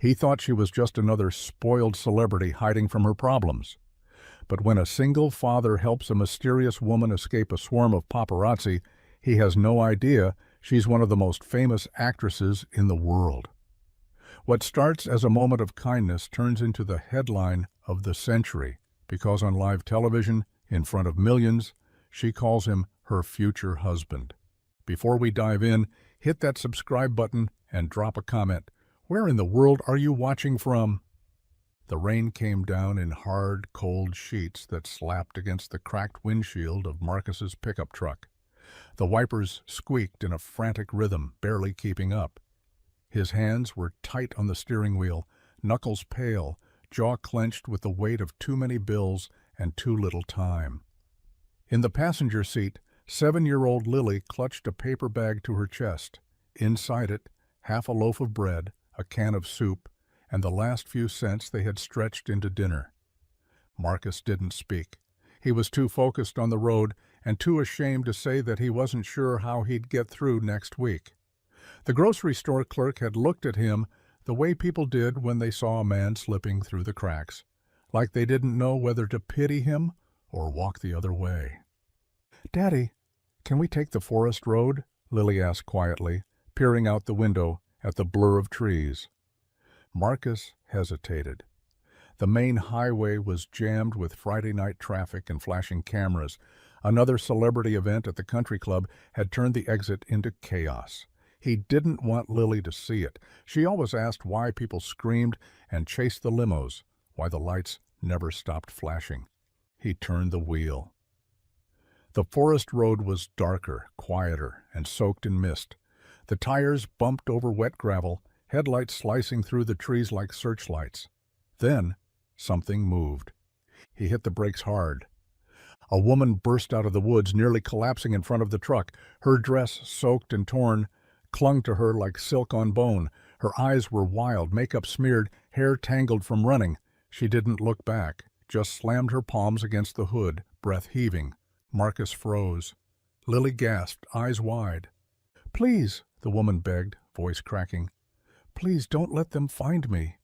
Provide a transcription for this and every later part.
He thought she was just another spoiled celebrity hiding from her problems. But when a single father helps a mysterious woman escape a swarm of paparazzi, he has no idea she's one of the most famous actresses in the world. What starts as a moment of kindness turns into the headline of the century, because on live television, in front of millions, she calls him her future husband. Before we dive in, hit that subscribe button and drop a comment. Where in the world are you watching from? The rain came down in hard, cold sheets that slapped against the cracked windshield of Marcus's pickup truck. The wipers squeaked in a frantic rhythm, barely keeping up. His hands were tight on the steering wheel, knuckles pale, jaw clenched with the weight of too many bills and too little time. In the passenger seat, 7-year-old Lily clutched a paper bag to her chest. Inside it, half a loaf of bread, a can of soup, and the last few cents they had stretched into dinner. Marcus didn't speak. He was too focused on the road and too ashamed to say that he wasn't sure how he'd get through next week. The grocery store clerk had looked at him the way people did when they saw a man slipping through the cracks, like they didn't know whether to pity him or walk the other way. "Daddy, can we take the forest road?" Lily asked quietly, peering out the window at the blur of trees. Marcus hesitated. The main highway was jammed with Friday night traffic and flashing cameras. Another celebrity event at the country club had turned the exit into chaos. He didn't want Lily to see it. She always asked why people screamed and chased the limos, why the lights never stopped flashing. He turned the wheel. The forest road was darker, quieter, and soaked in mist. The tires bumped over wet gravel, headlights slicing through the trees like searchlights. Then, something moved. He hit the brakes hard. A woman burst out of the woods, nearly collapsing in front of the truck. Her dress, soaked and torn, clung to her like silk on bone. Her eyes were wild, makeup smeared, hair tangled from running. She didn't look back, just slammed her palms against the hood, breath heaving. Marcus froze. Lily gasped, eyes wide. "Please," the woman begged, voice cracking. "Please don't let them find me."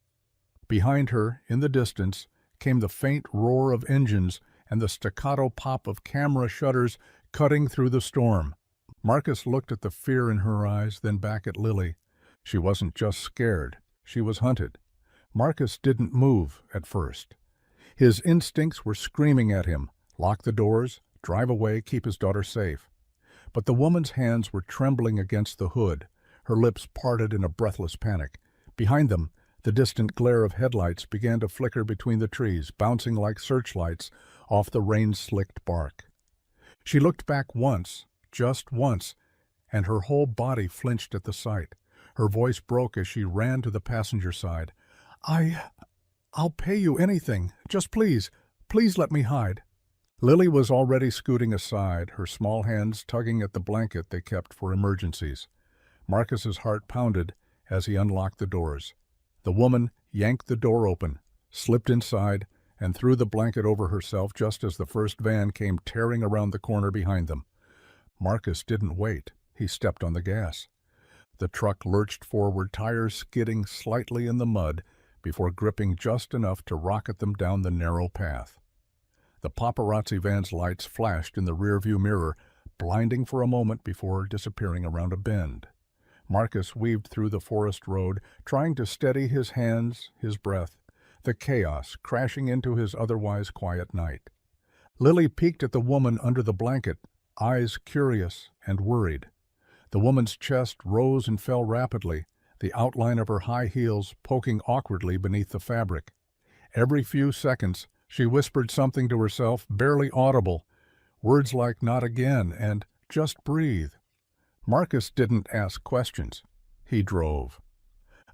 Behind her, in the distance, came the faint roar of engines and the staccato pop of camera shutters cutting through the storm. Marcus looked at the fear in her eyes, then back at Lily. She wasn't just scared, she was hunted. Marcus didn't move at first. His instincts were screaming at him, lock the doors, drive away, keep his daughter safe. But the woman's hands were trembling against the hood, her lips parted in a breathless panic. Behind them, the distant glare of headlights began to flicker between the trees, bouncing like searchlights off the rain-slicked bark. She looked back once, just once, and her whole body flinched at the sight. Her voice broke as she ran to the passenger side. I'll pay you anything. Just please let me hide." Lily was already scooting aside, her small hands tugging at the blanket they kept for emergencies. Marcus's heart pounded as he unlocked the doors. The woman yanked the door open, slipped inside, and threw the blanket over herself just as the first van came tearing around the corner behind them. Marcus didn't wait. He stepped on the gas. The truck lurched forward, tires skidding slightly in the mud before gripping just enough to rocket them down the narrow path. The paparazzi van's lights flashed in the rearview mirror, blinding for a moment before disappearing around a bend. Marcus weaved through the forest road, trying to steady his hands, his breath, the chaos crashing into his otherwise quiet night. Lily peeked at the woman under the blanket, eyes curious and worried. The woman's chest rose and fell rapidly, the outline of her high heels poking awkwardly beneath the fabric. Every few seconds, she whispered something to herself, barely audible, words like "not again" and "just breathe." Marcus didn't ask questions. He drove.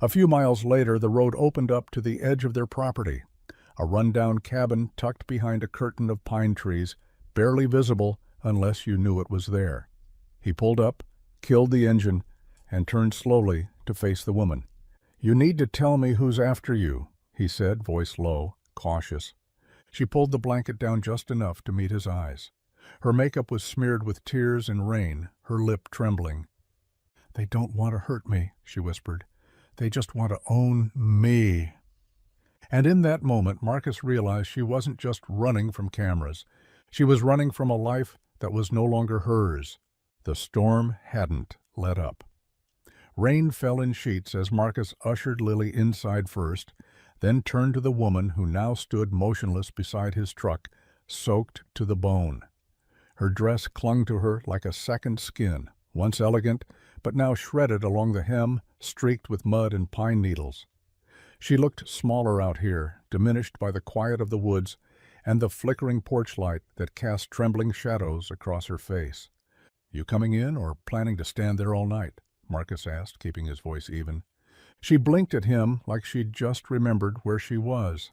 A few miles later, the road opened up to the edge of their property, a rundown cabin tucked behind a curtain of pine trees, barely visible unless you knew it was there. He pulled up, killed the engine, and turned slowly to face the woman. "You need to tell me who's after you," he said, voice low, cautious. She pulled the blanket down just enough to meet his eyes. Her makeup was smeared with tears and rain, her lip trembling. "They don't want to hurt me," she whispered. They just want to own me. And in that moment, Marcus realized she wasn't just running from cameras. She was running from a life that was no longer hers. The storm hadn't let up. Rain fell in sheets as Marcus ushered Lily inside first, then turned to the woman who now stood motionless beside his truck, soaked to the bone. Her dress clung to her like a second skin, once elegant, but now shredded along the hem, streaked with mud and pine needles. She looked smaller out here, diminished by the quiet of the woods and the flickering porch light that cast trembling shadows across her face. "You coming in or planning to stand there all night?" Marcus asked, keeping his voice even. She blinked at him like she'd just remembered where she was.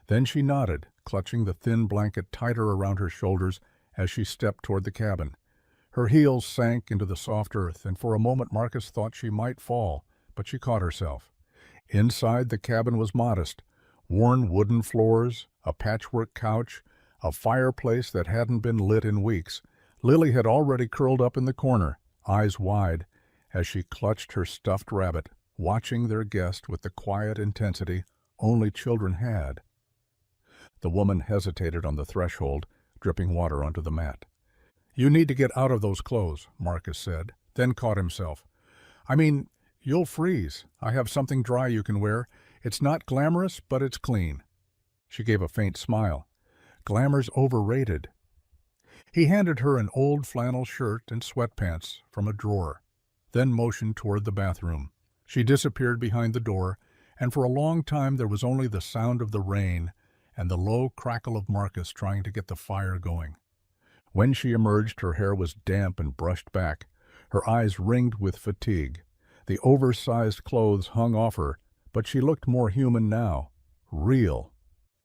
Then she nodded, clutching the thin blanket tighter around her shoulders as she stepped toward the cabin. Her heels sank into the soft earth, and for a moment Marcus thought she might fall, but she caught herself. Inside, the cabin was modest. Worn wooden floors, a patchwork couch, a fireplace that hadn't been lit in weeks. Lily had already curled up in the corner, eyes wide, as she clutched her stuffed rabbit, watching their guest with the quiet intensity only children had. The woman hesitated on the threshold, dripping water onto the mat. "You need to get out of those clothes," Marcus said, then caught himself. "I mean, you'll freeze. I have something dry you can wear. It's not glamorous, but it's clean." She gave a faint smile. "Glamour's overrated." He handed her an old flannel shirt and sweatpants from a drawer, then motioned toward the bathroom. She disappeared behind the door, and for a long time there was only the sound of the rain and the low crackle of Marcus trying to get the fire going. When she emerged, her hair was damp and brushed back, her eyes ringed with fatigue. The oversized clothes hung off her, but she looked more human now. Real.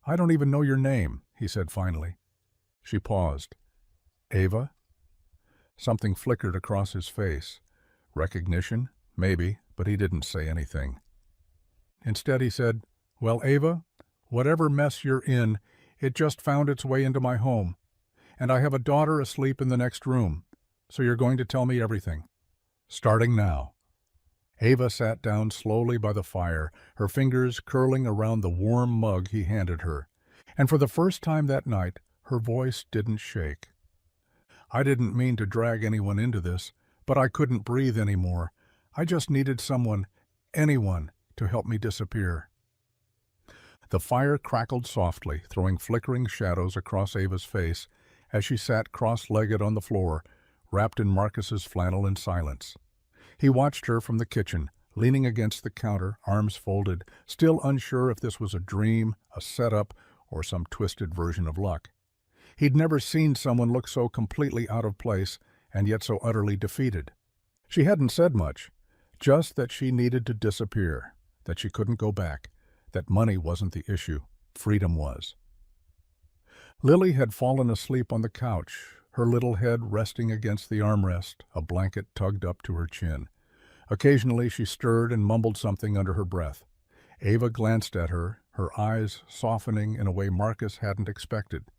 "I don't even know your name," he said finally. She paused. "Ava?" Something flickered across his face. Recognition? Maybe, but he didn't say anything. Instead he said, "Well, Ava, whatever mess you're in, it just found its way into my home. And I have a daughter asleep in the next room, so you're going to tell me everything. Starting now." Ava sat down slowly by the fire, her fingers curling around the warm mug he handed her. And for the first time that night, her voice didn't shake. "I didn't mean to drag anyone into this, but I couldn't breathe anymore. I just needed someone, anyone, to help me disappear." The fire crackled softly, throwing flickering shadows across Ava's face as she sat cross-legged on the floor, wrapped in Marcus's flannel in silence. He watched her from the kitchen, leaning against the counter, arms folded, still unsure if this was a dream, a setup, or some twisted version of luck. He'd never seen someone look so completely out of place and yet so utterly defeated. She hadn't said much, just that she needed to disappear, that she couldn't go back, that money wasn't the issue, freedom was. Lily had fallen asleep on the couch, her little head resting against the armrest, a blanket tugged up to her chin. Occasionally she stirred and mumbled something under her breath. Ava glanced at her, her eyes softening in a way Marcus hadn't expected.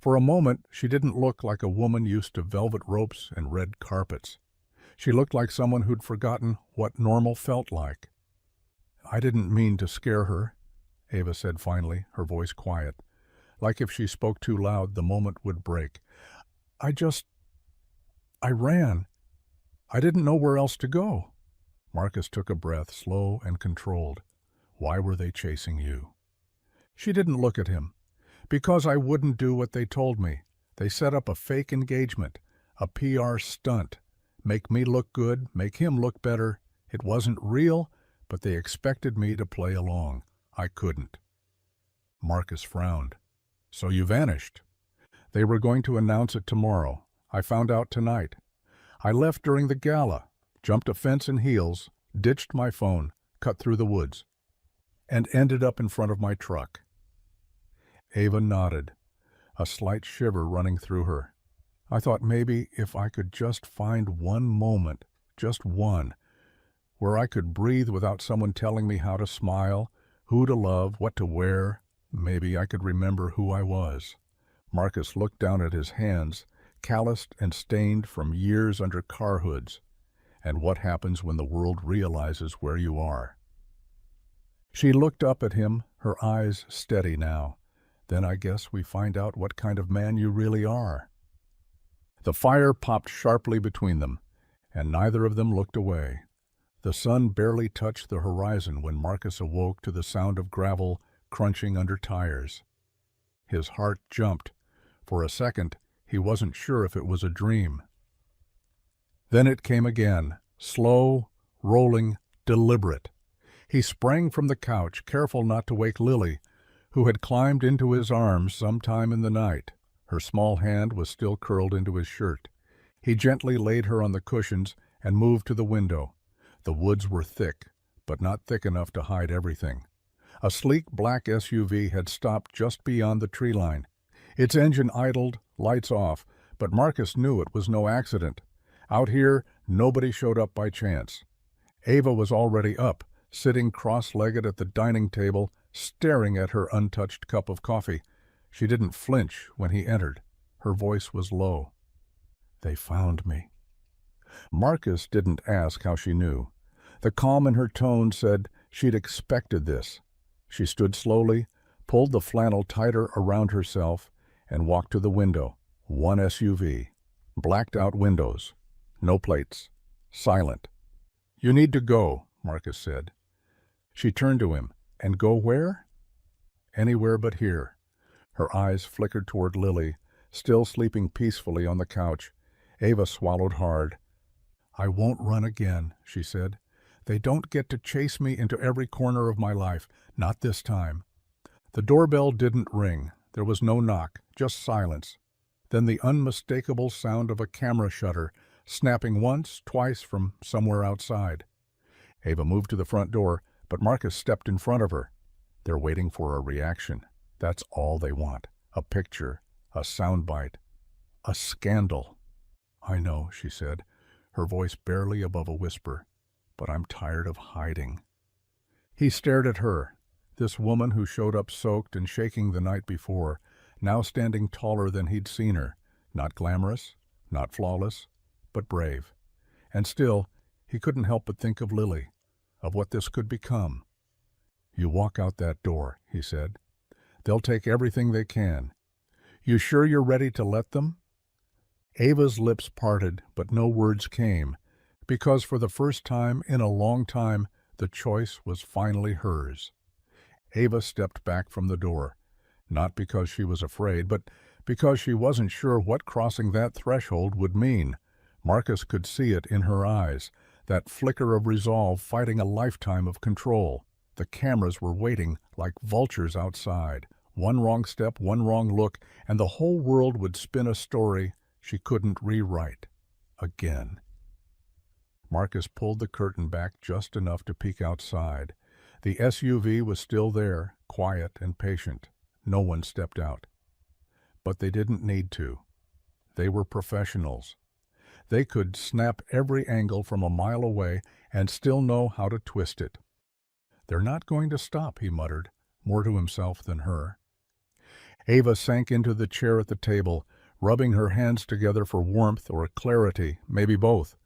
For a moment she didn't look like a woman used to velvet ropes and red carpets. She looked like someone who'd forgotten what normal felt like. "I didn't mean to scare her," Ava said finally, her voice quiet. Like if she spoke too loud, the moment would break. I ran. I didn't know where else to go." Marcus took a breath, slow and controlled. "Why were they chasing you?" She didn't look at him. "Because I wouldn't do what they told me. They set up a fake engagement, a PR stunt. Make me look good, make him look better. It wasn't real, but they expected me to play along. I couldn't." Marcus frowned. "So you vanished." "They were going to announce it tomorrow. I found out tonight. I left during the gala, jumped a fence in heels, ditched my phone, cut through the woods, and ended up in front of my truck." Ava nodded, a slight shiver running through her. "I thought maybe if I could just find one moment, just one, where I could breathe without someone telling me how to smile, who to love, what to wear, maybe I could remember who I was." Marcus looked down at his hands, calloused and stained from years under car hoods. "And what happens when the world realizes where you are?" She looked up at him, her eyes steady now. Then I guess we find out what kind of man you really are. The fire popped sharply between them, and neither of them looked away. The sun barely touched the horizon when Marcus awoke to the sound of gravel crunching under tires. His heart jumped. For a second, he wasn't sure if it was a dream. Then it came again, slow, rolling, deliberate. He sprang from the couch, careful not to wake Lily, who had climbed into his arms sometime in the night. Her small hand was still curled into his shirt. He gently laid her on the cushions and moved to the window. The woods were thick, but not thick enough to hide everything. A sleek black SUV had stopped just beyond the tree line. Its engine idled, lights off, but Marcus knew it was no accident. Out here, nobody showed up by chance. Ava was already up, sitting cross-legged at the dining table, staring at her untouched cup of coffee. She didn't flinch when he entered. Her voice was low. "They found me." Marcus didn't ask how she knew. The calm in her tone said she'd expected this. She stood slowly, pulled the flannel tighter around herself, and walked to the window. One SUV. Blacked-out windows. No plates. Silent. "You need to go," Marcus said. She turned to him. "And go where?" "Anywhere but here." Her eyes flickered toward Lily, still sleeping peacefully on the couch. Ava swallowed hard. "I won't run again," she said. "They don't get to chase me into every corner of my life. Not this time." The doorbell didn't ring. There was no knock, just silence. Then the unmistakable sound of a camera shutter, snapping once, twice from somewhere outside. Ava moved to the front door, but Marcus stepped in front of her. They're waiting for a reaction. That's all they want. A picture, a soundbite, a scandal. "I know," she said, her voice barely above a whisper, "but I'm tired of hiding." He stared at her, this woman who showed up soaked and shaking the night before, now standing taller than he'd seen her, not glamorous, not flawless, but brave. And still, he couldn't help but think of Lily, of what this could become. "You walk out that door," he said. "They'll take everything they can. You sure you're ready to let them?" Ava's lips parted, but no words came, because for the first time in a long time, the choice was finally hers. Ava stepped back from the door, not because she was afraid, but because she wasn't sure what crossing that threshold would mean. Marcus could see it in her eyes, that flicker of resolve fighting a lifetime of control. The cameras were waiting like vultures outside. One wrong step, one wrong look, and the whole world would spin a story she couldn't rewrite. Again. Marcus pulled the curtain back just enough to peek outside. The SUV was still there, quiet and patient. No one stepped out. But they didn't need to. They were professionals. They could snap every angle from a mile away and still know how to twist it. "They're not going to stop," he muttered, more to himself than her. Ava sank into the chair at the table, rubbing her hands together for warmth or clarity, maybe both.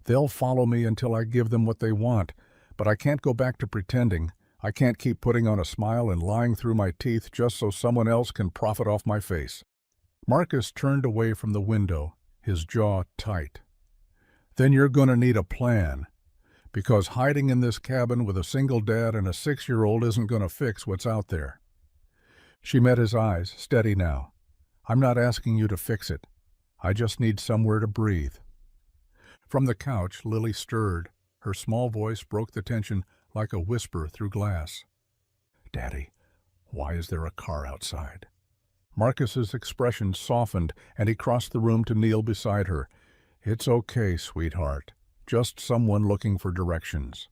"They'll follow me until I give them what they want, but I can't go back to pretending. I can't keep putting on a smile and lying through my teeth just so someone else can profit off my face." Marcus turned away from the window, his jaw tight. "Then you're going to need a plan, because hiding in this cabin with a single dad and a 6-year-old isn't going to fix what's out there." She met his eyes, steady now. "I'm not asking you to fix it. I just need somewhere to breathe." From the couch, Lily stirred. Her small voice broke the tension like a whisper through glass. "Daddy, why is there a car outside?" Marcus's expression softened, and he crossed the room to kneel beside her. "It's okay, sweetheart. Just someone looking for directions."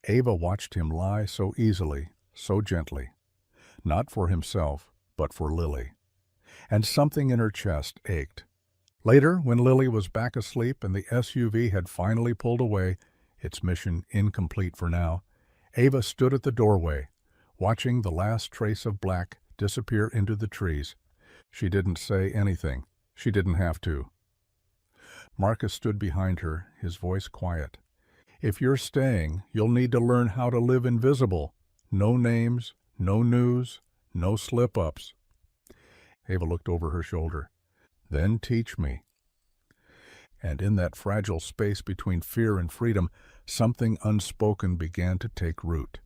Ava watched him lie so easily, so gently. Not for himself, but for Lily. And something in her chest ached. Later, when Lily was back asleep and the SUV had finally pulled away, its mission incomplete for now, Ava stood at the doorway, watching the last trace of black disappear into the trees. She didn't say anything. She didn't have to. Marcus stood behind her, his voice quiet. If you're staying, you'll need to learn how to live invisible. No names, no news, no slip-ups. Ava looked over her shoulder. Then teach me. And in that fragile space between fear and freedom, something unspoken began to take root.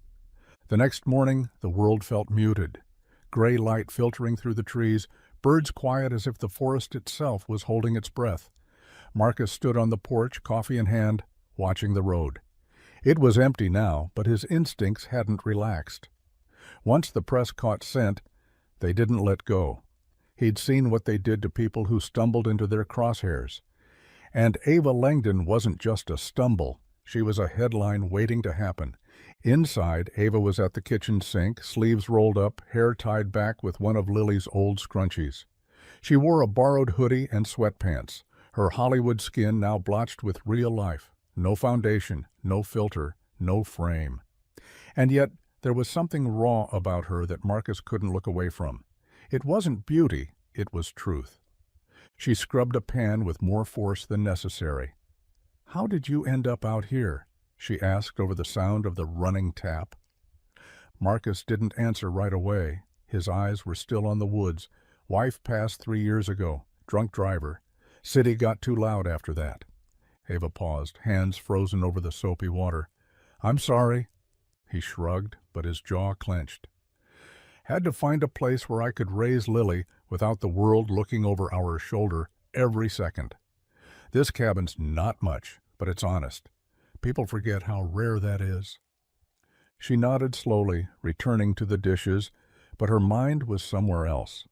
The next morning, the world felt muted. Gray light filtering through the trees, birds quiet as if the forest itself was holding its breath. Marcus stood on the porch, coffee in hand, watching the road. It was empty now, but his instincts hadn't relaxed. Once the press caught scent, they didn't let go. He'd seen what they did to people who stumbled into their crosshairs. And Ava Langdon wasn't just a stumble. She was a headline waiting to happen. Inside, Ava was at the kitchen sink, sleeves rolled up, hair tied back with one of Lily's old scrunchies. She wore a borrowed hoodie and sweatpants, her Hollywood skin now blotched with real life. No foundation, no filter, no frame. And yet, there was something raw about her that Marcus couldn't look away from. It wasn't beauty, it was truth. She scrubbed a pan with more force than necessary. "How did you end up out here?" she asked over the sound of the running tap. Marcus didn't answer right away. His eyes were still on the woods. Wife passed 3 years ago. Drunk driver. City got too loud after that. Ava paused, hands frozen over the soapy water. "I'm sorry." He shrugged, but his jaw clenched. "Had to find a place where I could raise Lily without the world looking over our shoulder every second. This cabin's not much, but it's honest. People forget how rare that is." She nodded slowly, returning to the dishes, but her mind was somewhere else.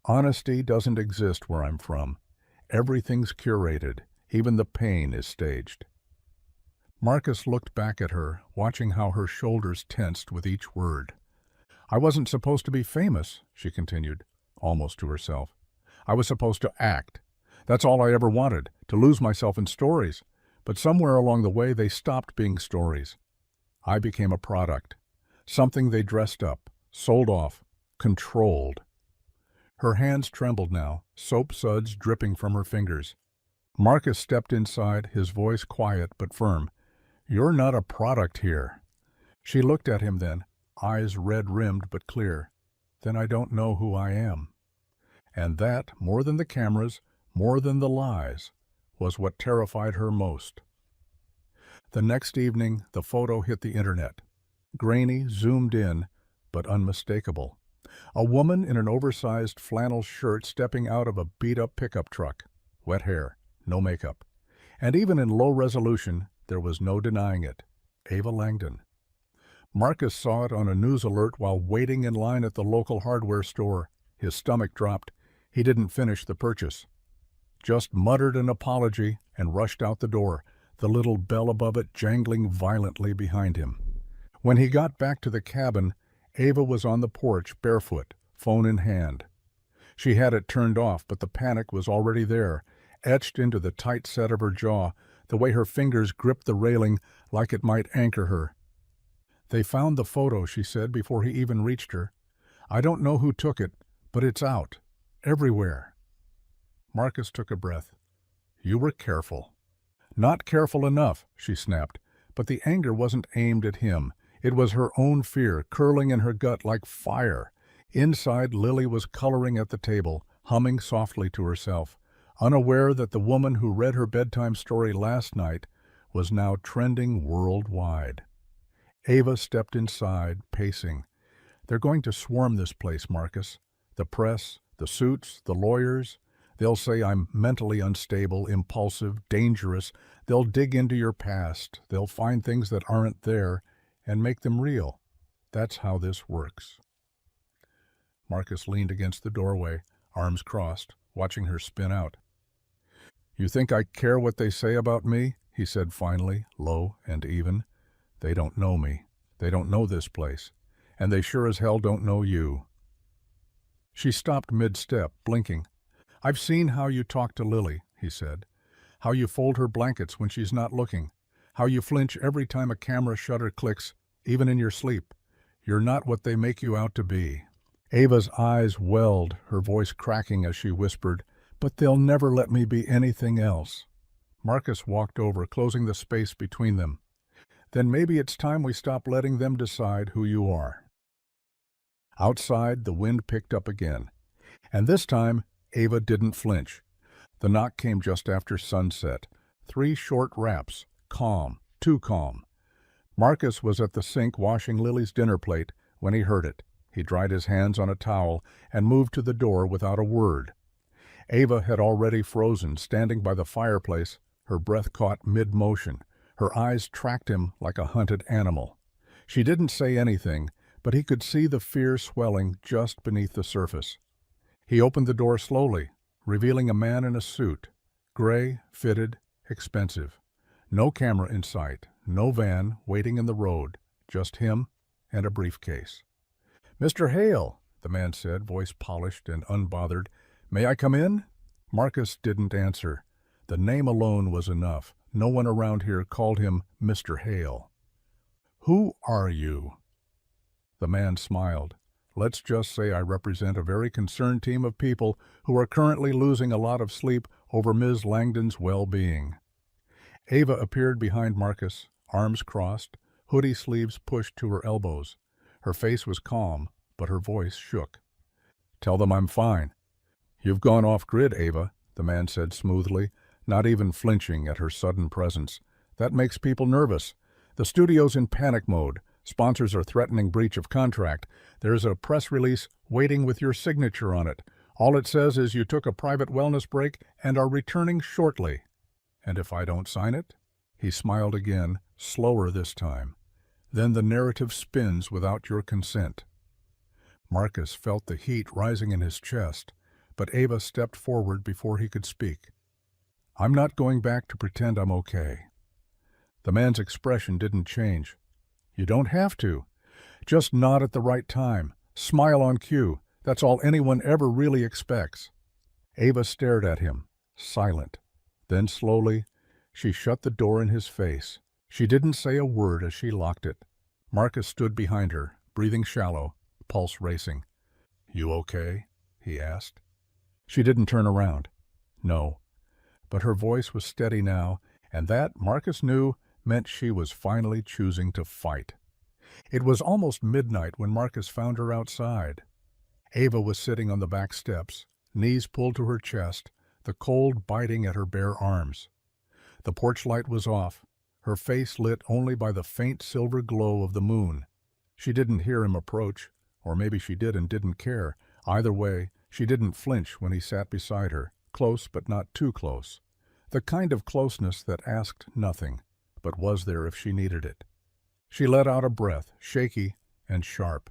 "Honesty doesn't exist where I'm from. Everything's curated. Even the pain is staged." Marcus looked back at her, watching how her shoulders tensed with each word. "I wasn't supposed to be famous," she continued, almost to herself. "I was supposed to act. That's all I ever wanted, to lose myself in stories. But somewhere along the way they stopped being stories. I became a product, something they dressed up, sold off, controlled." Her hands trembled now, soap suds dripping from her fingers. Marcus stepped inside, his voice quiet but firm. "You're not a product here." She looked at him then, eyes red-rimmed but clear. "Then I don't know who I am." And that, more than the cameras, more than the lies, was what terrified her most. The next evening, the photo hit the internet. Grainy, zoomed in, but unmistakable. A woman in an oversized flannel shirt stepping out of a beat-up pickup truck. Wet hair, no makeup. And even in low resolution, there was no denying it. Ava Langdon. Marcus saw it on a news alert while waiting in line at the local hardware store. His stomach dropped. He didn't finish the purchase. Just muttered an apology and rushed out the door, the little bell above it jangling violently behind him. When he got back to the cabin, Ava was on the porch, barefoot, phone in hand. She had it turned off, but the panic was already there, etched into the tight set of her jaw, the way her fingers gripped the railing like it might anchor her. "They found the photo," she said before he even reached her. "I don't know who took it, but it's out. Everywhere." Marcus took a breath. "You were careful." "Not careful enough," she snapped, but the anger wasn't aimed at him. It was her own fear, curling in her gut like fire. Inside, Lily was coloring at the table, humming softly to herself, unaware that the woman who read her bedtime story last night was now trending worldwide. Ava stepped inside, pacing. "They're going to swarm this place, Marcus. The press, the suits, the lawyers. They'll say I'm mentally unstable, impulsive, dangerous. They'll dig into your past. They'll find things that aren't there and make them real. That's how this works." Marcus leaned against the doorway, arms crossed, watching her spin out. "You think I care what they say about me?" he said finally, low and even. "They don't know me. They don't know this place. And they sure as hell don't know you." She stopped mid-step, blinking. "I've seen how you talk to Lily," he said. "How you fold her blankets when she's not looking. How you flinch every time a camera shutter clicks, even in your sleep. You're not what they make you out to be." Ava's eyes welled, her voice cracking as she whispered, "But they'll never let me be anything else." Marcus walked over, closing the space between them. Then maybe it's time we stop letting them decide who you are. Outside, the wind picked up again. And this time, Ava didn't flinch. The knock came just after sunset. 3 short raps. Calm. Too calm. Marcus was at the sink washing Lily's dinner plate when he heard it. He dried his hands on a towel and moved to the door without a word. Ava had already frozen, standing by the fireplace, her breath caught mid-motion. Her eyes tracked him like a hunted animal. She didn't say anything, but he could see the fear swelling just beneath the surface. He opened the door slowly, revealing a man in a suit, gray, fitted, expensive. No camera in sight, no van waiting in the road, just him and a briefcase. "Mr. Hale," the man said, voice polished and unbothered. "May I come in?" Marcus didn't answer. The name alone was enough. No one around here called him Mr. Hale. "Who are you?" The man smiled. "Let's just say I represent a very concerned team of people who are currently losing a lot of sleep over Ms. Langdon's well-being." Ava appeared behind Marcus, arms crossed, hoodie sleeves pushed to her elbows. Her face was calm, but her voice shook. "Tell them I'm fine." "You've gone off-grid, Ava," the man said smoothly, not even flinching at her sudden presence. "That makes people nervous. The studio's in panic mode. Sponsors are threatening breach of contract. There's a press release waiting with your signature on it. All it says is you took a private wellness break and are returning shortly." "And if I don't sign it?" He smiled again, slower this time. "Then the narrative spins without your consent." Marcus felt the heat rising in his chest, but Ava stepped forward before he could speak. "I'm not going back to pretend I'm okay." The man's expression didn't change. "You don't have to. Just nod at the right time. Smile on cue. That's all anyone ever really expects." Ava stared at him, silent. Then slowly, she shut the door in his face. She didn't say a word as she locked it. Marcus stood behind her, breathing shallow, pulse racing. "You okay?" he asked. She didn't turn around. No. But her voice was steady now, and that, Marcus knew, meant she was finally choosing to fight. It was almost midnight when Marcus found her outside. Ava was sitting on the back steps, knees pulled to her chest, the cold biting at her bare arms. The porch light was off, her face lit only by the faint silver glow of the moon. She didn't hear him approach, or maybe she did and didn't care. Either way, she didn't flinch when he sat beside her, close but not too close. The kind of closeness that asked nothing, but was there if she needed it. She let out a breath, shaky and sharp.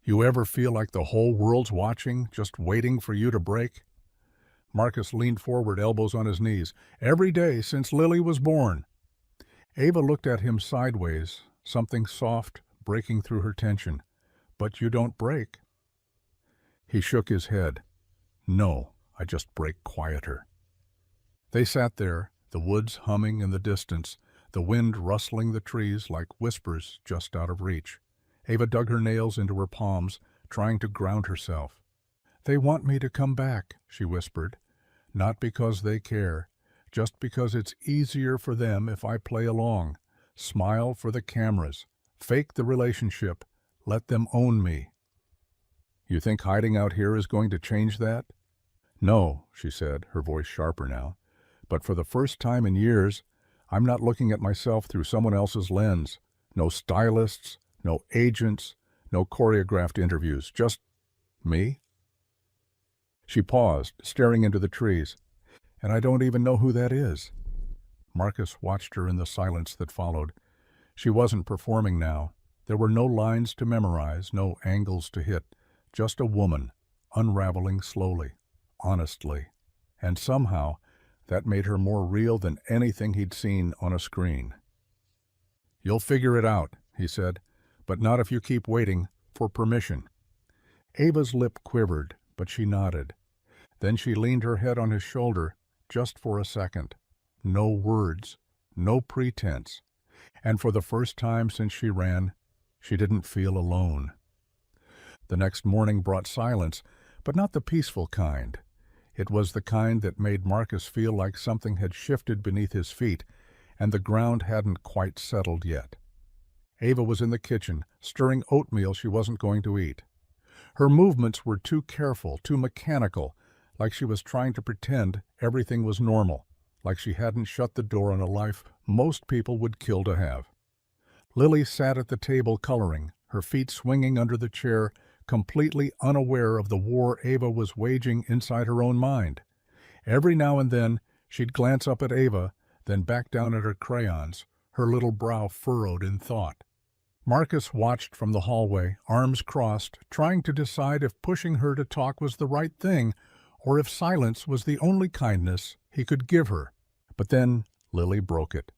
"You ever feel like the whole world's watching, just waiting for you to break?" Marcus leaned forward, elbows on his knees. "Every day since Lily was born." Ava looked at him sideways, something soft breaking through her tension. "But you don't break." He shook his head. "No, I just break quieter." They sat there, the woods humming in the distance, the wind rustling the trees like whispers just out of reach. Ava dug her nails into her palms, trying to ground herself. "They want me to come back," she whispered. "Not because they care, just because it's easier for them if I play along. Smile for the cameras. Fake the relationship. Let them own me." "You think hiding out here is going to change that?" "No," she said, her voice sharper now. "But for the first time in years, I'm not looking at myself through someone else's lens. No stylists, no agents, no choreographed interviews. Just me." She paused, staring into the trees. "And I don't even know who that is." Marcus watched her in the silence that followed. She wasn't performing now. There were no lines to memorize, no angles to hit. Just a woman, unraveling slowly, honestly. And somehow, that made her more real than anything he'd seen on a screen. "You'll figure it out," he said, "but not if you keep waiting for permission." Ava's lip quivered, but she nodded. Then she leaned her head on his shoulder, just for a second. No words, no pretense. And for the first time since she ran, she didn't feel alone. The next morning brought silence, but not the peaceful kind. It was the kind that made Marcus feel like something had shifted beneath his feet, and the ground hadn't quite settled yet. Ava was in the kitchen, stirring oatmeal she wasn't going to eat. Her movements were too careful, too mechanical, like she was trying to pretend everything was normal, like she hadn't shut the door on a life most people would kill to have. Lily sat at the table coloring, her feet swinging under the chair, completely unaware of the war Ava was waging inside her own mind. Every now and then, she'd glance up at Ava, then back down at her crayons, her little brow furrowed in thought. Marcus watched from the hallway, arms crossed, trying to decide if pushing her to talk was the right thing, or if silence was the only kindness he could give her. But then Lily broke it.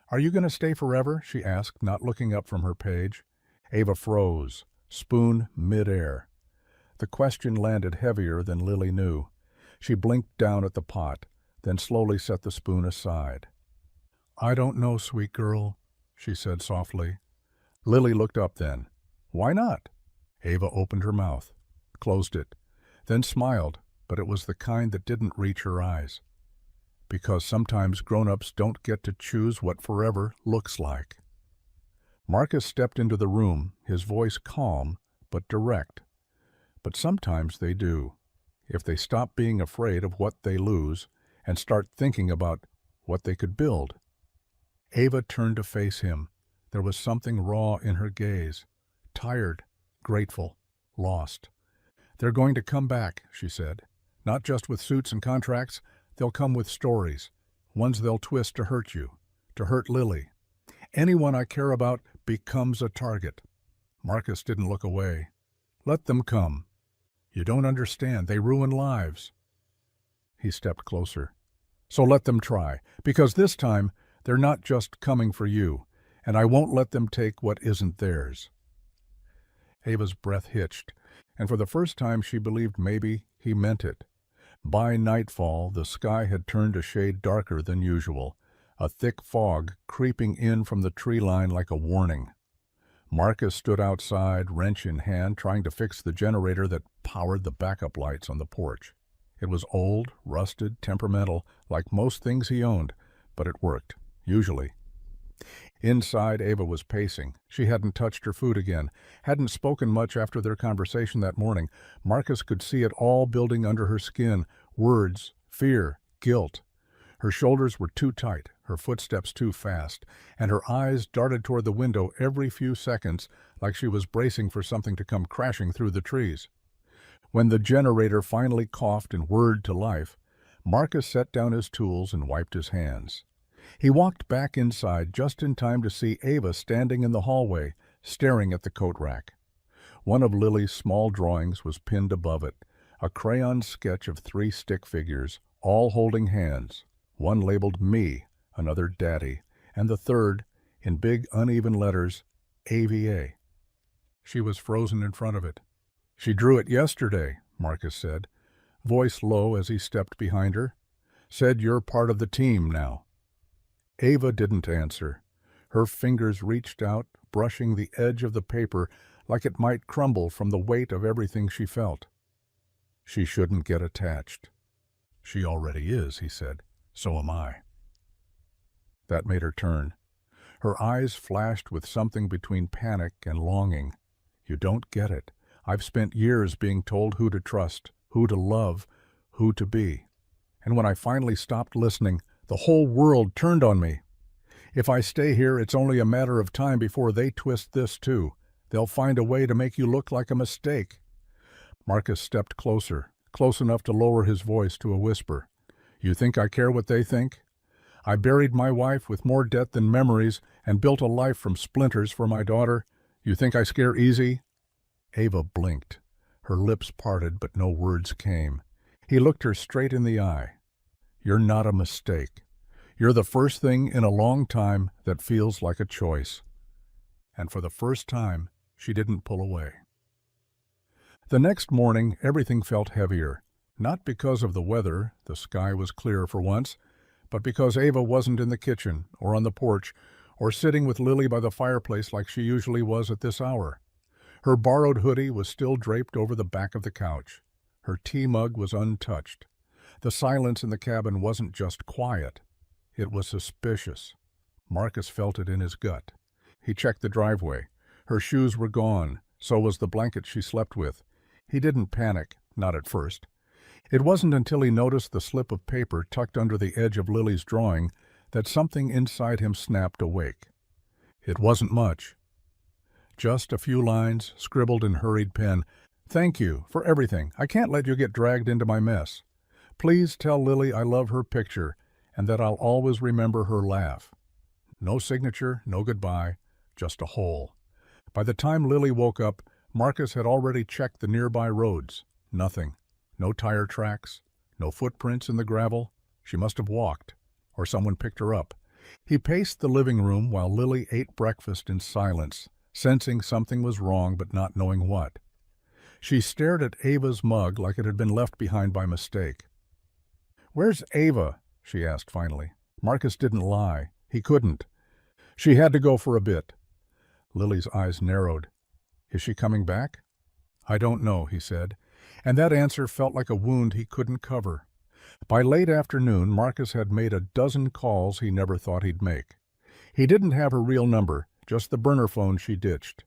"Are you going to stay forever?" she asked, not looking up from her page. Ava froze, spoon mid-air. The question landed heavier than Lily knew. She blinked down at the pot, then slowly set the spoon aside. "I don't know, sweet girl," she said softly. Lily looked up then. "Why not?" Ava opened her mouth, closed it, then smiled, but it was the kind that didn't reach her eyes. "Because sometimes grown-ups don't get to choose what forever looks like." Marcus stepped into the room, his voice calm but direct. But sometimes they do, if they stop being afraid of what they lose and start thinking about what they could build. Ava turned to face him. There was something raw in her gaze. Tired, grateful, lost. "They're going to come back," she said. "Not just with suits and contracts. They'll come with stories. Ones they'll twist to hurt you, to hurt Lily. Anyone I care about becomes a target." Marcus didn't look away. "Let them come. You don't understand. They ruin lives." He stepped closer. "So let them try, because this time they're not just coming for you, and I won't let them take what isn't theirs." Ava's breath hitched, and for the first time she believed maybe he meant it. By nightfall, the sky had turned a shade darker than usual, a thick fog creeping in from the tree line like a warning. Marcus stood outside, wrench in hand, trying to fix the generator that powered the backup lights on the porch. It was old, rusted, temperamental, like most things he owned, but it worked, usually. Inside, Ava was pacing. She hadn't touched her food again, hadn't spoken much after their conversation that morning. Marcus could see it all building under her skin, words, fear, guilt. Her shoulders were too tight, her footsteps too fast, and her eyes darted toward the window every few seconds like she was bracing for something to come crashing through the trees. When the generator finally coughed and whirred to life, Marcus set down his tools and wiped his hands. He walked back inside just in time to see Ava standing in the hallway, staring at the coat rack. One of Lily's small drawings was pinned above it, a crayon sketch of 3 stick figures, all holding hands, one labeled me, another Daddy, and the third, in big uneven letters, AVA. She was frozen in front of it. "She drew it yesterday," Marcus said, voice low as he stepped behind her. "Said you're part of the team now." Ava didn't answer. Her fingers reached out, brushing the edge of the paper like it might crumble from the weight of everything she felt. "She shouldn't get attached." "She already is," he said. "So am I." That made her turn. Her eyes flashed with something between panic and longing. "You don't get it. I've spent years being told who to trust, who to love, who to be. And when I finally stopped listening, the whole world turned on me. If I stay here, it's only a matter of time before they twist this too. They'll find a way to make you look like a mistake." Marcus stepped closer, close enough to lower his voice to a whisper. "You think I care what they think? I buried my wife with more debt than memories and built a life from splinters for my daughter. You think I scare easy?" Ava blinked. Her lips parted, but no words came. He looked her straight in the eye. "You're not a mistake. You're the first thing in a long time that feels like a choice." And for the first time, she didn't pull away. The next morning, everything felt heavier. Not because of the weather, the sky was clear for once, but because Ava wasn't in the kitchen or on the porch or sitting with Lily by the fireplace like she usually was at this hour. Her borrowed hoodie was still draped over the back of the couch. Her tea mug was untouched. The silence in the cabin wasn't just quiet. It was suspicious. Marcus felt it in his gut. He checked the driveway. Her shoes were gone. So was the blanket she slept with. He didn't panic, not at first. It wasn't until he noticed the slip of paper tucked under the edge of Lily's drawing that something inside him snapped awake. It wasn't much. Just a few lines, scribbled in hurried pen. "Thank you for everything. I can't let you get dragged into my mess. Please tell Lily I love her picture and that I'll always remember her laugh." No signature, no goodbye, just a hole. By the time Lily woke up, Marcus had already checked the nearby roads. Nothing. No tire tracks. No footprints in the gravel. She must have walked, or someone picked her up. He paced the living room while Lily ate breakfast in silence, sensing something was wrong but not knowing what. She stared at Ava's mug like it had been left behind by mistake. "Where's Ava?" she asked finally. Marcus didn't lie. He couldn't. "She had to go for a bit." Lily's eyes narrowed. "Is she coming back?" "I don't know," he said, and that answer felt like a wound he couldn't cover. By late afternoon, Marcus had made a dozen calls he never thought he'd make. He didn't have her real number, just the burner phone she ditched.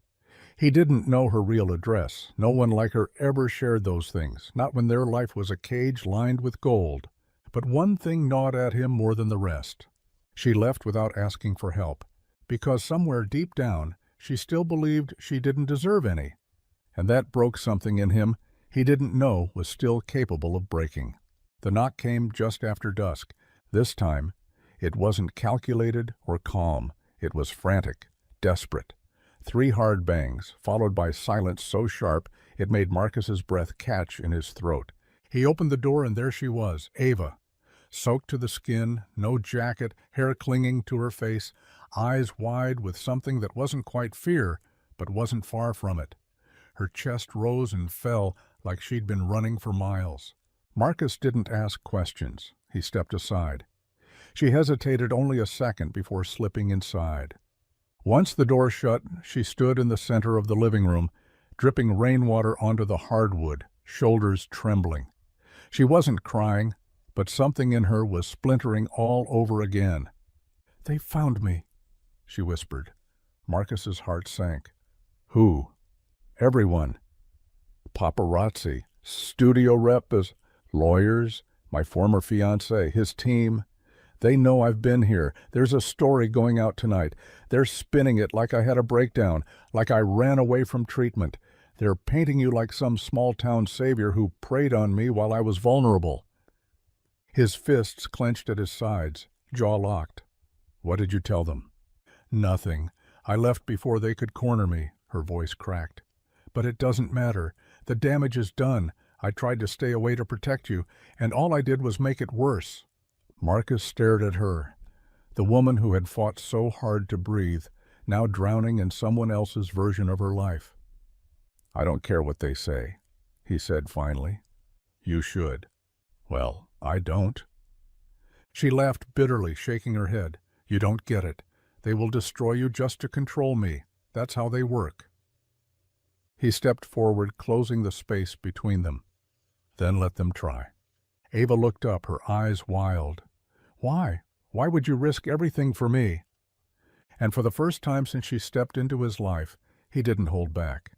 He didn't know her real address. No one like her ever shared those things, not when their life was a cage lined with gold. But one thing gnawed at him more than the rest. She left without asking for help, because somewhere deep down, she still believed she didn't deserve any. And that broke something in him he didn't know was still capable of breaking. The knock came just after dusk. This time, it wasn't calculated or calm. It was frantic, desperate. 3 hard bangs, followed by silence so sharp it made Marcus's breath catch in his throat. He opened the door and there she was, Ava. Soaked to the skin, no jacket, hair clinging to her face, eyes wide with something that wasn't quite fear, but wasn't far from it. Her chest rose and fell like she'd been running for miles. Marcus didn't ask questions. He stepped aside. She hesitated only a second before slipping inside. Once the door shut, she stood in the center of the living room, dripping rainwater onto the hardwood, shoulders trembling. She wasn't crying, but something in her was splintering all over again. "They found me," she whispered. Marcus's heart sank. "Who?" "Everyone. Paparazzi, studio reps, lawyers, my former fiancé, his team. They know I've been here. There's a story going out tonight. They're spinning it like I had a breakdown, like I ran away from treatment. They're painting you like some small-town savior who preyed on me while I was vulnerable." His fists clenched at his sides, jaw locked. "What did you tell them?" "Nothing. I left before they could corner me," her voice cracked. "But it doesn't matter. The damage is done. I tried to stay away to protect you, and all I did was make it worse." Marcus stared at her, the woman who had fought so hard to breathe, now drowning in someone else's version of her life. "I don't care what they say," he said finally. "You should." "Well, I don't." She laughed bitterly, shaking her head. "You don't get it. They will destroy you just to control me. That's how they work." He stepped forward, closing the space between them. "Then let them try." Ava looked up, her eyes wild. "Why? Why would you risk everything for me?" And for the first time since she stepped into his life, he didn't hold back.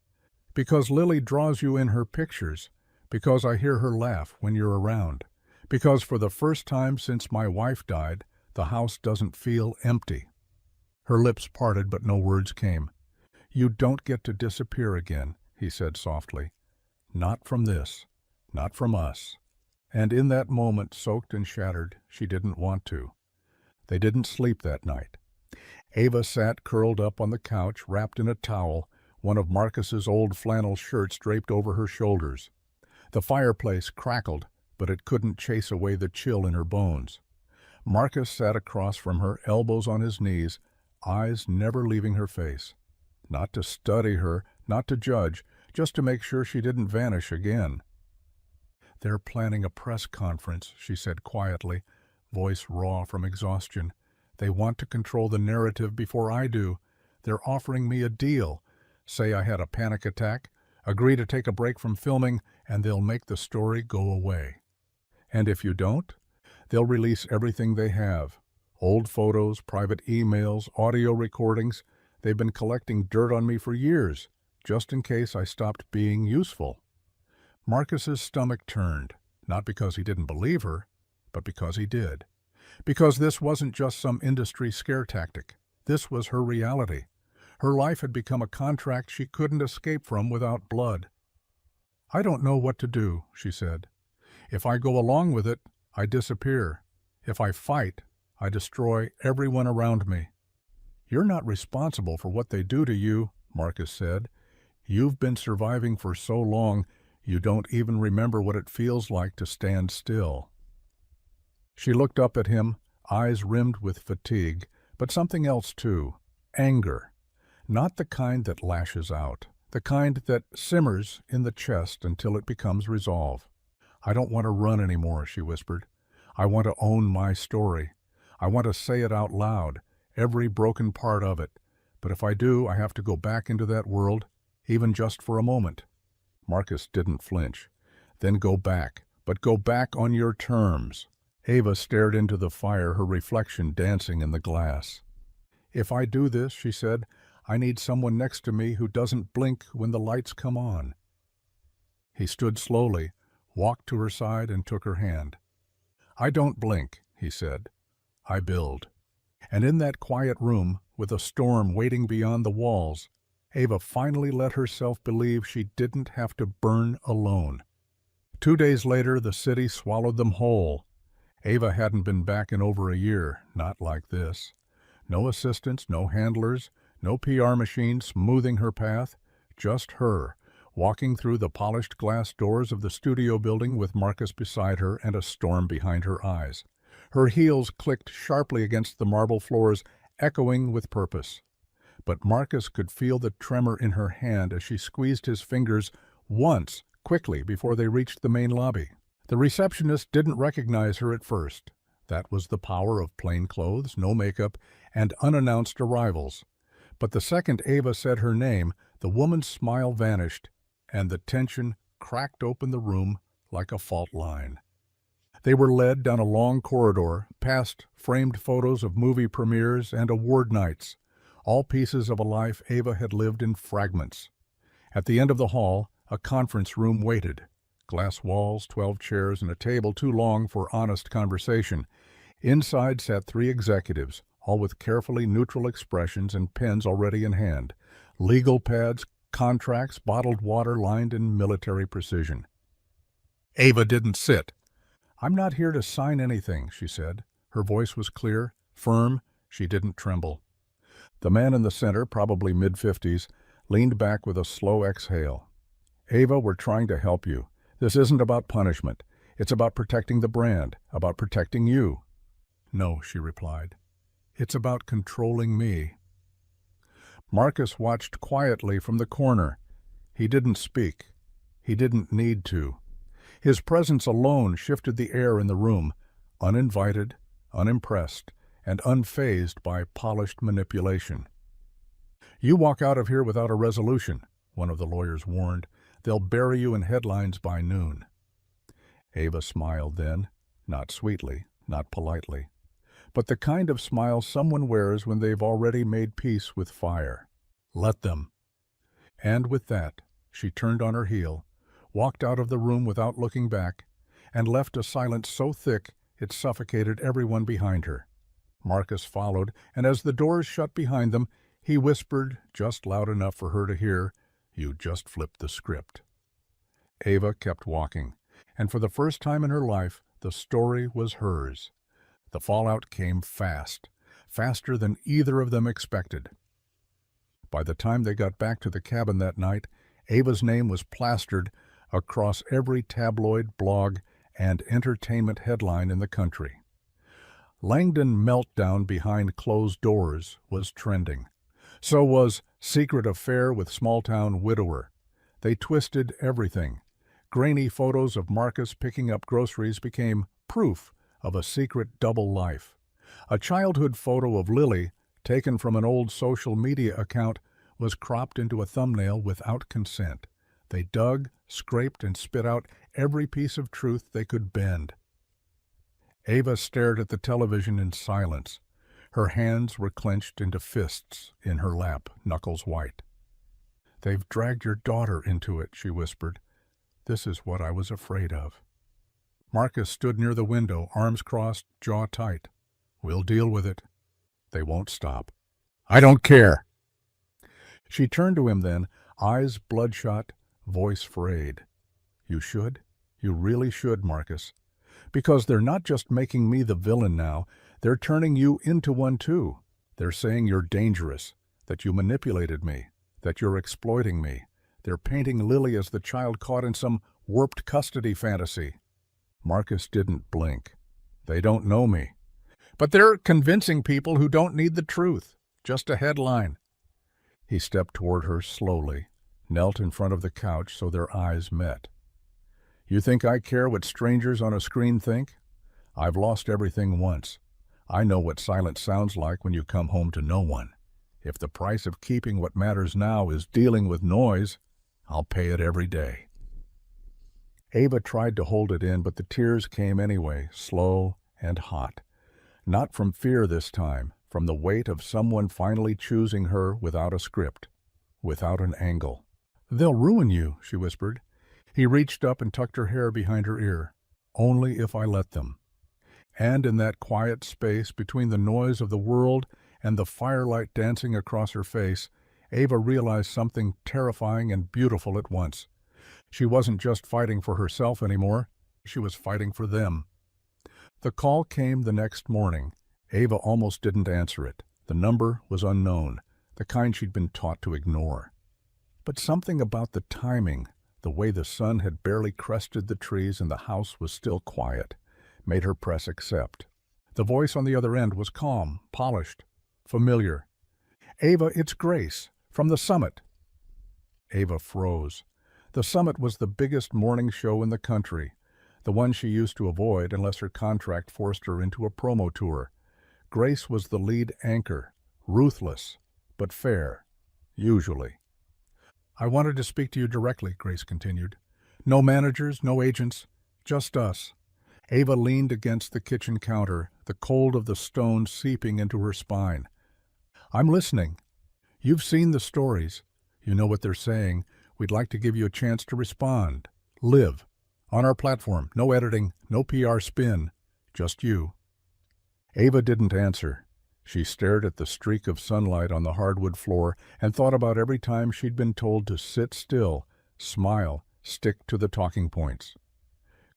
"Because Lily draws you in her pictures. Because I hear her laugh when you're around. Because for the first time since my wife died, the house doesn't feel empty." Her lips parted, but no words came. "You don't get to disappear again," he said softly. "Not from this. Not from us." And in that moment, soaked and shattered, she didn't want to. They didn't sleep that night. Ava sat curled up on the couch, wrapped in a towel, one of Marcus's old flannel shirts draped over her shoulders. The fireplace crackled, but it couldn't chase away the chill in her bones. Marcus sat across from her, elbows on his knees, eyes never leaving her face. Not to study her, not to judge, just to make sure she didn't vanish again. "They're planning a press conference," she said quietly, voice raw from exhaustion. "They want to control the narrative before I do. They're offering me a deal. Say I had a panic attack, agree to take a break from filming, and they'll make the story go away." And if you don't, they'll release everything they have. Old photos, private emails, audio recordings. They've been collecting dirt on me for years, just in case I stopped being useful. Marcus's stomach turned, not because he didn't believe her, but because he did. Because this wasn't just some industry scare tactic. This was her reality. Her life had become a contract she couldn't escape from without blood. "I don't know what to do," she said. "If I go along with it, I disappear. If I fight, I destroy everyone around me." "You're not responsible for what they do to you," Marcus said. "You've been surviving for so long, you don't even remember what it feels like to stand still." She looked up at him, eyes rimmed with fatigue, but something else too, anger. Not the kind that lashes out, the kind that simmers in the chest until it becomes resolve. "I don't want to run anymore," she whispered. "I want to own my story. I want to say it out loud, every broken part of it. But if I do, I have to go back into that world, even just for a moment." Marcus didn't flinch. "Then go back, but go back on your terms." Ava stared into the fire, her reflection dancing in the glass. "If I do this," she said, "I need someone next to me who doesn't blink when the lights come on." He stood slowly, walked to her side, and took her hand. "I don't blink," he said. "I build." And in that quiet room, with a storm waiting beyond the walls, Ava finally let herself believe she didn't have to burn alone. 2 days later, the city swallowed them whole. Ava hadn't been back in over a year, not like this. No assistants, no handlers, no PR machine smoothing her path, just her, walking through the polished glass doors of the studio building with Marcus beside her and a storm behind her eyes. Her heels clicked sharply against the marble floors, echoing with purpose. But Marcus could feel the tremor in her hand as she squeezed his fingers once, quickly, before they reached the main lobby. The receptionist didn't recognize her at first. That was the power of plain clothes, no makeup, and unannounced arrivals. But the second Ava said her name, the woman's smile vanished, and the tension cracked open the room like a fault line. They were led down a long corridor, past framed photos of movie premieres and award nights, all pieces of a life Ava had lived in fragments. At the end of the hall, a conference room waited. Glass walls, 12 chairs, and a table too long for honest conversation. Inside sat 3 executives, all with carefully neutral expressions and pens already in hand. Legal pads, contracts, bottled water lined in military precision. Ava didn't sit. "I'm not here to sign anything," she said. Her voice was clear, firm. She didn't tremble. The man in the center, probably mid-50s, leaned back with a slow exhale. "Ava, we're trying to help you. This isn't about punishment. It's about protecting the brand, about protecting you." "No," she replied. "It's about controlling me." Marcus watched quietly from the corner. He didn't speak. He didn't need to. His presence alone shifted the air in the room, uninvited, unimpressed, and unfazed by polished manipulation. "You walk out of here without a resolution," one of the lawyers warned. "They'll bury you in headlines by noon." Ava smiled then, not sweetly, not politely, but the kind of smile someone wears when they've already made peace with fire. "Let them." And with that, she turned on her heel, walked out of the room without looking back, and left a silence so thick it suffocated everyone behind her. Marcus followed, and as the doors shut behind them, he whispered, just loud enough for her to hear, "You just flipped the script." Ava kept walking, and for the first time in her life, the story was hers. The fallout came fast, faster than either of them expected. By the time they got back to the cabin that night, Ava's name was plastered across every tabloid, blog, and entertainment headline in the country. Langdon meltdown behind closed doors was trending. So was secret affair with small-town widower. They twisted everything. Grainy photos of Marcus picking up groceries became proof of a secret double life. A childhood photo of Lily, taken from an old social media account, was cropped into a thumbnail without consent. They dug, scraped, and spit out every piece of truth they could bend. Ava stared at the television in silence. Her hands were clenched into fists in her lap, knuckles white. "They've dragged your daughter into it," she whispered. "This is what I was afraid of." Marcus stood near the window, arms crossed, jaw tight. "We'll deal with it. They won't stop." "I don't care." She turned to him then, eyes bloodshot, voice frayed. "You should. You really should, Marcus. Because they're not just making me the villain now, they're turning you into one too. They're saying you're dangerous, that you manipulated me, that you're exploiting me. They're painting Lily as the child caught in some warped custody fantasy." Marcus didn't blink. "They don't know me. But they're convincing people who don't need the truth. Just a headline." He stepped toward her slowly, knelt in front of the couch so their eyes met. "You think I care what strangers on a screen think? I've lost everything once. I know what silence sounds like when you come home to no one. If the price of keeping what matters now is dealing with noise, I'll pay it every day." Ava tried to hold it in, but the tears came anyway, slow and hot. Not from fear this time, from the weight of someone finally choosing her without a script, without an angle. "They'll ruin you," she whispered. He reached up and tucked her hair behind her ear. "Only if I let them." And in that quiet space between the noise of the world and the firelight dancing across her face, Ava realized something terrifying and beautiful at once. She wasn't just fighting for herself anymore. She was fighting for them. The call came the next morning. Ava almost didn't answer it. The number was unknown, the kind she'd been taught to ignore. But something about the timing, the way the sun had barely crested the trees and the house was still quiet, made her press accept. The voice on the other end was calm, polished, familiar. "Ava, it's Grace, from the Summit." Ava froze. The Summit was the biggest morning show in the country, the one she used to avoid unless her contract forced her into a promo tour. Grace was the lead anchor, ruthless, but fair, usually. "I wanted to speak to you directly," Grace continued. "No managers, no agents, just us." Ava leaned against the kitchen counter, the cold of the stone seeping into her spine. "I'm listening. You've seen the stories. You know what they're saying. We'd like to give you a chance to respond. Live. On our platform. No editing, no PR spin. Just you." Ava didn't answer. She stared at the streak of sunlight on the hardwood floor and thought about every time she'd been told to sit still, smile, stick to the talking points.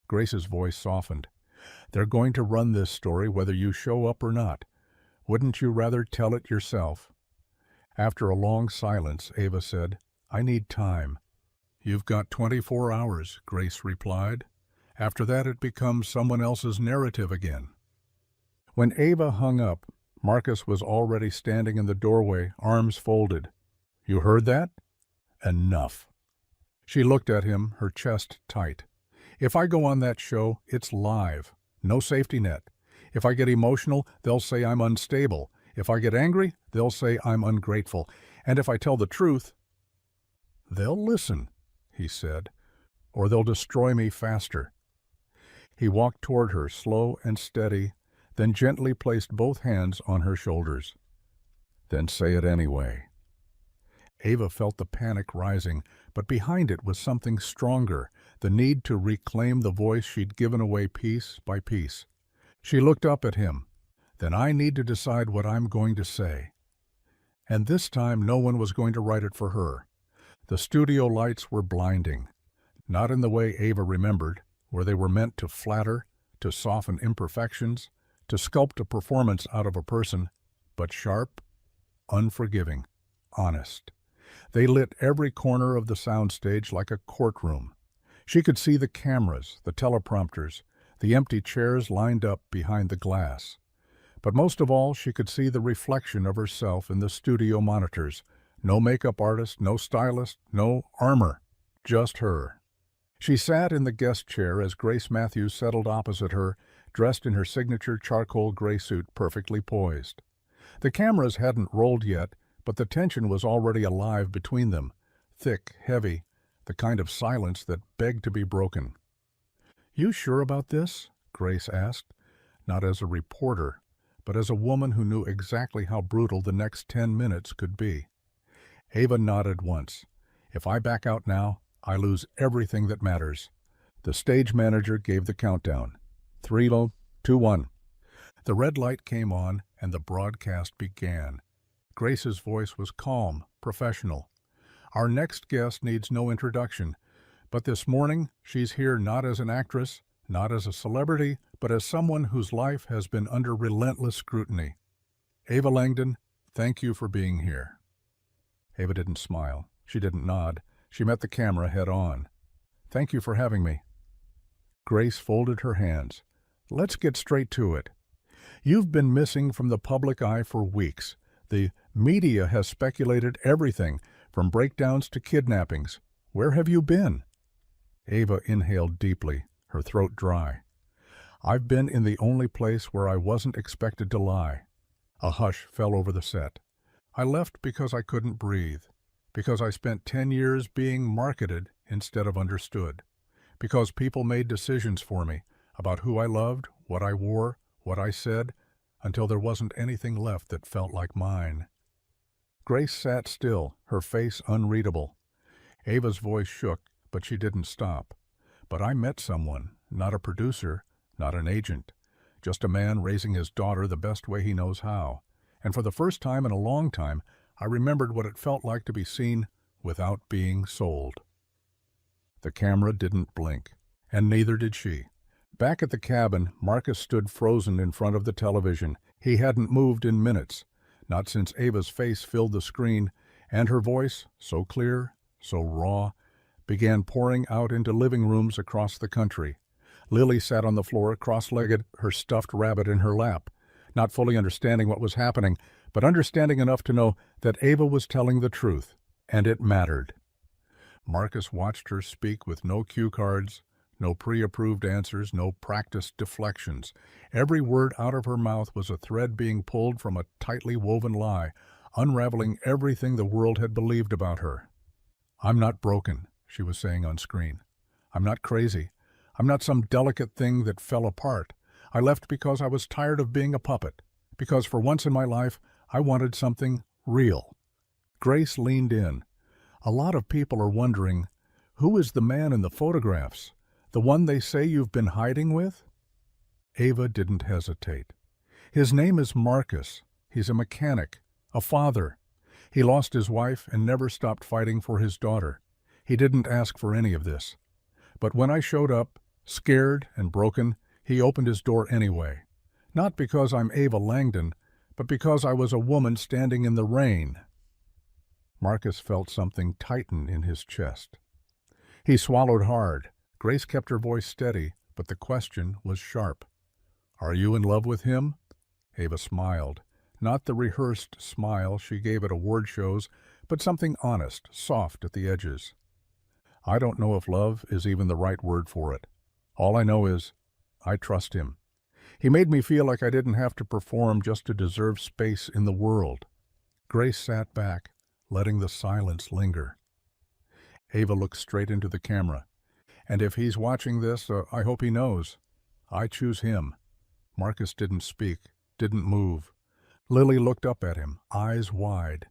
Grace's voice softened. "They're going to run this story whether you show up or not. Wouldn't you rather tell it yourself?" After a long silence, Ava said, "I need time." "You've got 24 hours, Grace replied. "After that it becomes someone else's narrative again." When Ava hung up, Marcus was already standing in the doorway, arms folded. "You heard that? Enough." She looked at him, her chest tight. "If I go on that show, it's live. No safety net. If I get emotional, they'll say I'm unstable. If I get angry, they'll say I'm ungrateful. And if I tell the truth—" "They'll listen," he said, "or they'll destroy me faster." He walked toward her, slow and steady, then gently placed both hands on her shoulders. "Then say it anyway." Ava felt the panic rising, but behind it was something stronger, the need to reclaim the voice she'd given away piece by piece. She looked up at him. "Then I need to decide what I'm going to say." And this time no one was going to write it for her. The studio lights were blinding, not in the way Ava remembered, where they were meant to flatter, to soften imperfections, to sculpt a performance out of a person, but sharp, unforgiving, honest. They lit every corner of the soundstage like a courtroom. She could see the cameras, the teleprompters, the empty chairs lined up behind the glass. But most of all, she could see the reflection of herself in the studio monitors. No makeup artist, no stylist, no armor, just her. She sat in the guest chair as Grace Matthews settled opposite her, dressed in her signature charcoal gray suit, perfectly poised. The cameras hadn't rolled yet, but the tension was already alive between them, thick, heavy, the kind of silence that begged to be broken. "You sure about this?" Grace asked. not as a reporter, but as a woman who knew exactly how brutal the next 10 minutes could be. Ava nodded once. If I back out now, I lose everything that matters. The stage manager gave the countdown. 3, 2, 1. The red light came on and the broadcast began. Grace's voice was calm, professional. Our next guest needs no introduction, but this morning she's here not as an actress, not as a celebrity, but as someone whose life has been under relentless scrutiny. Ava Langdon, thank you for being here. Ava didn't smile. She didn't nod. She met the camera head on. Thank you for having me. Grace folded her hands. Let's get straight to it. You've been missing from the public eye for weeks. The media has speculated everything, from breakdowns to kidnappings. Where have you been? Ava inhaled deeply, her throat dry. I've been in the only place where I wasn't expected to lie. A hush fell over the set. I left because I couldn't breathe, because I spent 10 years being marketed instead of understood, because people made decisions for me about who I loved, what I wore, what I said, until there wasn't anything left that felt like mine. Grace sat still, her face unreadable. Ava's voice shook, but she didn't stop. But I met someone, not a producer, not an agent, just a man raising his daughter the best way he knows how. And for the first time in a long time, I remembered what it felt like to be seen without being sold. The camera didn't blink, and neither did she. Back at the cabin, Marcus stood frozen in front of the television. He hadn't moved in minutes, not since Ava's face filled the screen, and her voice, so clear, so raw, began pouring out into living rooms across the country. Lily sat on the floor, cross-legged, her stuffed rabbit in her lap, not fully understanding what was happening, but understanding enough to know that Ava was telling the truth, and it mattered. Marcus watched her speak with no cue cards, no pre-approved answers, no practiced deflections. Every word out of her mouth was a thread being pulled from a tightly woven lie, unraveling everything the world had believed about her. I'm not broken, she was saying on screen. I'm not crazy. I'm not some delicate thing that fell apart. I left because I was tired of being a puppet, because for once in my life I wanted something real. Grace leaned in. A lot of people are wondering, who is the man in the photographs? The one they say you've been hiding with? Ava didn't hesitate. His name is Marcus. He's a mechanic, a father. He lost his wife and never stopped fighting for his daughter. He didn't ask for any of this. But when I showed up, scared and broken, he opened his door anyway. Not because I'm Ava Langdon, but because I was a woman standing in the rain. Marcus felt something tighten in his chest. He swallowed hard. Grace kept her voice steady, but the question was sharp. Are you in love with him? Ava smiled. Not the rehearsed smile she gave at award shows, but something honest, soft at the edges. I don't know if love is even the right word for it. All I know is, I trust him. He made me feel like I didn't have to perform just to deserve space in the world. Grace sat back, letting the silence linger. Ava looked straight into the camera. And if he's watching this, I hope he knows. I choose him. Marcus didn't speak, didn't move. Lily looked up at him, eyes wide.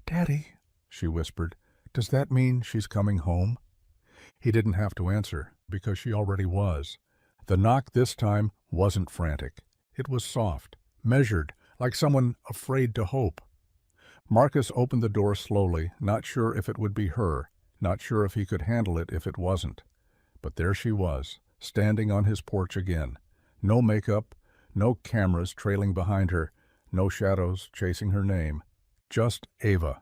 Daddy, she whispered, does that mean she's coming home? He didn't have to answer, because she already was. The knock this time wasn't frantic. It was soft, measured, like someone afraid to hope. Marcus opened the door slowly, not sure if it would be her, not sure if he could handle it if it wasn't. But there she was, standing on his porch again. No makeup, no cameras trailing behind her, no shadows chasing her name. Just Ava.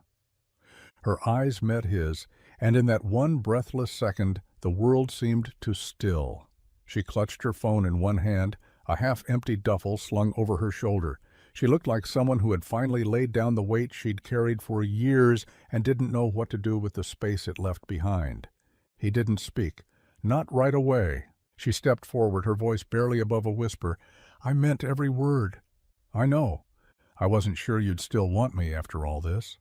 Her eyes met his, and in that one breathless second, the world seemed to still. She clutched her phone in one hand, a half-empty duffel slung over her shoulder. She looked like someone who had finally laid down the weight she'd carried for years and didn't know what to do with the space it left behind. He didn't speak. Not right away. She stepped forward, her voice barely above a whisper. I meant every word. I know. I wasn't sure you'd still want me after all this.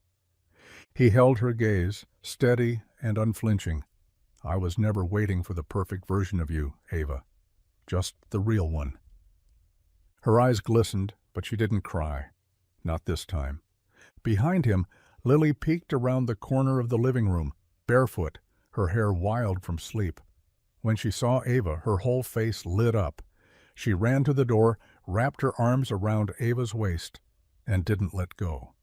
He held her gaze, steady and unflinching. I was never waiting for the perfect version of you, Ava. Just the real one. Her eyes glistened, but she didn't cry. Not this time. Behind him, Lily peeked around the corner of the living room, barefoot, her hair wild from sleep. When she saw Ava, her whole face lit up. She ran to the door, wrapped her arms around Ava's waist, and didn't let go.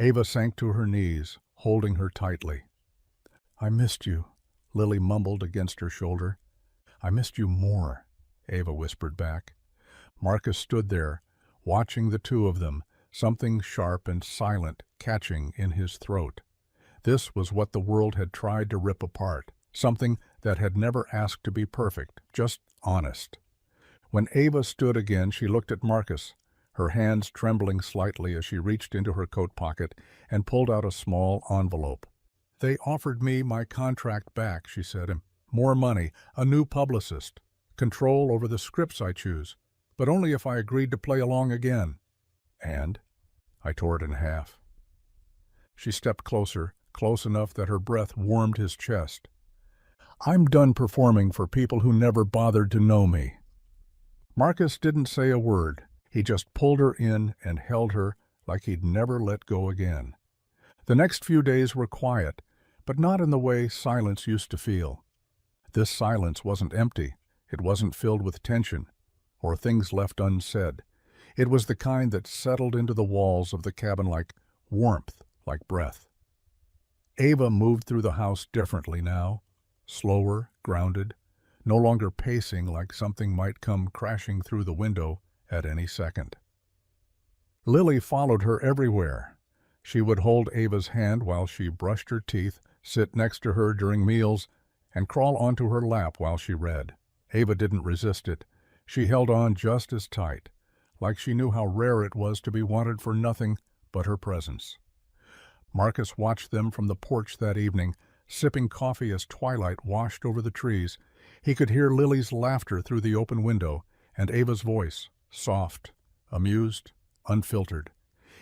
Ava sank to her knees, holding her tightly. "I missed you," Lily mumbled against her shoulder. "I missed you more," Ava whispered back. Marcus stood there, watching the two of them, something sharp and silent catching in his throat. This was what the world had tried to rip apart, something that had never asked to be perfect, just honest. When Ava stood again, she looked at Marcus, her hands trembling slightly as she reached into her coat pocket and pulled out a small envelope. "They offered me my contract back," she said. "More money, a new publicist, control over the scripts I choose, but only if I agreed to play along again." "And?" "I tore it in half." She stepped closer, close enough that her breath warmed his chest. "I'm done performing for people who never bothered to know me." Marcus didn't say a word. He just pulled her in and held her like he'd never let go again. The next few days were quiet, but not in the way silence used to feel. This silence wasn't empty. It wasn't filled with tension or things left unsaid. It was the kind that settled into the walls of the cabin like warmth, like breath. Ava moved through the house differently now, slower, grounded, no longer pacing like something might come crashing through the window at any second. Lily followed her everywhere. She would hold Ava's hand while she brushed her teeth, sit next to her during meals, and crawl onto her lap while she read. Ava didn't resist it. She held on just as tight, like she knew how rare it was to be wanted for nothing but her presence. Marcus watched them from the porch that evening, sipping coffee as twilight washed over the trees. He could hear Lily's laughter through the open window, and Ava's voice, soft, amused, unfiltered.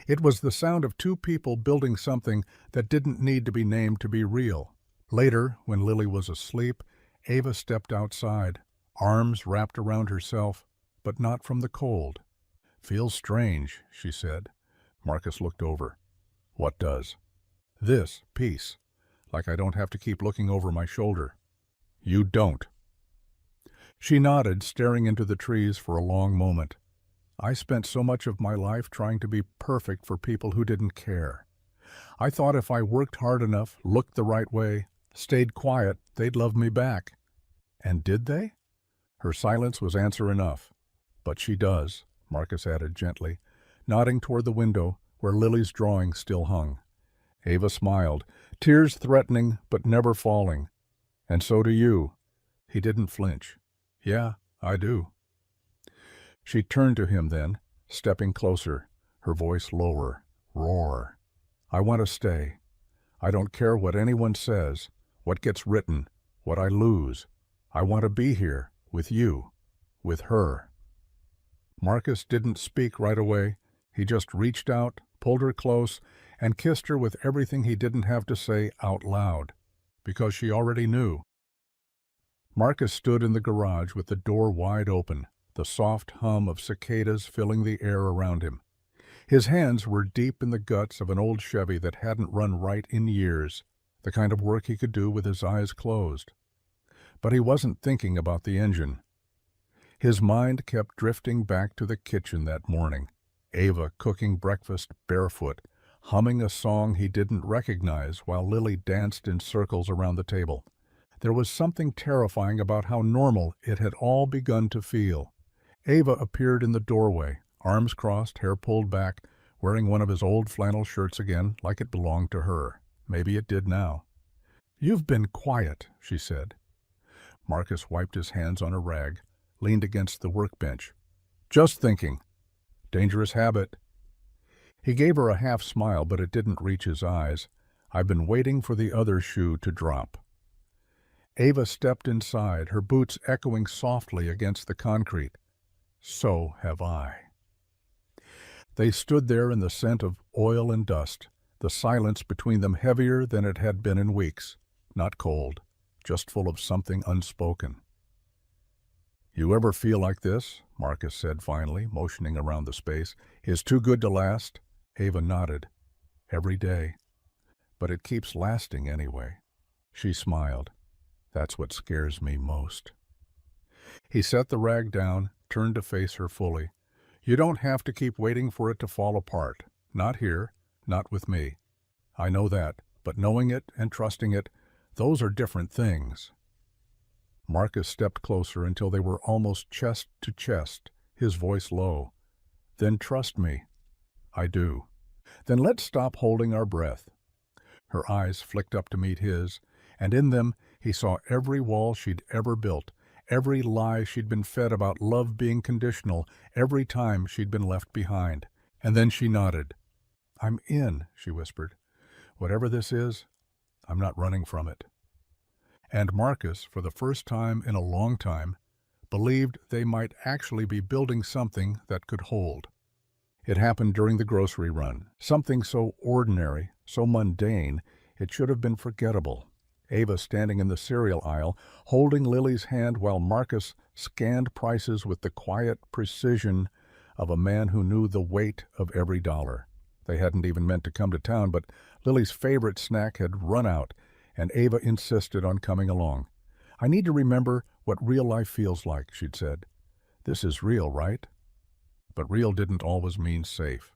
It was the sound of two people building something that didn't need to be named to be real. Later, when Lily was asleep, Ava stepped outside, arms wrapped around herself, but not from the cold. "Feels strange," she said. Marcus looked over. "What does?" "This, peace. Like I don't have to keep looking over my shoulder." "You don't." She nodded, staring into the trees for a long moment. "I spent so much of my life trying to be perfect for people who didn't care. I thought if I worked hard enough, looked the right way, stayed quiet, they'd love me back. And did they?" Her silence was answer enough. "But she does," Marcus added gently, nodding toward the window where Lily's drawing still hung. Ava smiled, tears threatening but never falling. "And so do you." He didn't flinch. "Yeah, I do." She turned to him then, stepping closer, her voice lower. Roar. "I want to stay. I don't care what anyone says, what gets written, what I lose. I want to be here, with you, with her." Marcus didn't speak right away. He just reached out, pulled her close, and kissed her with everything he didn't have to say out loud, because she already knew. Marcus stood in the garage with the door wide open, the soft hum of cicadas filling the air around him. His hands were deep in the guts of an old Chevy that hadn't run right in years, the kind of work he could do with his eyes closed. But he wasn't thinking about the engine. His mind kept drifting back to the kitchen that morning, Ava cooking breakfast barefoot, humming a song he didn't recognize while Lily danced in circles around the table. There was something terrifying about how normal it had all begun to feel. Ava appeared in the doorway, arms crossed, hair pulled back, wearing one of his old flannel shirts again like it belonged to her. Maybe it did now. "You've been quiet," she said. Marcus wiped his hands on a rag, leaned against the workbench. "Just thinking." "Dangerous habit." He gave her a half smile, but it didn't reach his eyes. "I've been waiting for the other shoe to drop." Ava stepped inside, her boots echoing softly against the concrete. "So have I." They stood there in the scent of oil and dust, the silence between them heavier than it had been in weeks, not cold, just full of something unspoken. "You ever feel like this?" Marcus said finally, motioning around the space. "Is too good to last?" Ava nodded. "Every day. But it keeps lasting anyway." She smiled. "That's what scares me most." He set the rag down, turned to face her fully. "You don't have to keep waiting for it to fall apart. Not here, not with me. I know that, but knowing it and trusting it, those are different things." Marcus stepped closer until they were almost chest to chest, his voice low. "Then trust me." "I do." "Then let's stop holding our breath." Her eyes flicked up to meet his, and in them he saw every wall she'd ever built, every lie she'd been fed about love being conditional, every time she'd been left behind. And then she nodded. "I'm in," she whispered. "Whatever this is, I'm not running from it." And Marcus, for the first time in a long time, believed they might actually be building something that could hold. It happened during the grocery run, something so ordinary, so mundane, it should have been forgettable. Ava standing in the cereal aisle, holding Lily's hand while Marcus scanned prices with the quiet precision of a man who knew the weight of every dollar. They hadn't even meant to come to town, but Lily's favorite snack had run out, and Ava insisted on coming along. "I need to remember what real life feels like," she'd said. "This is real, right?" But real didn't always mean safe.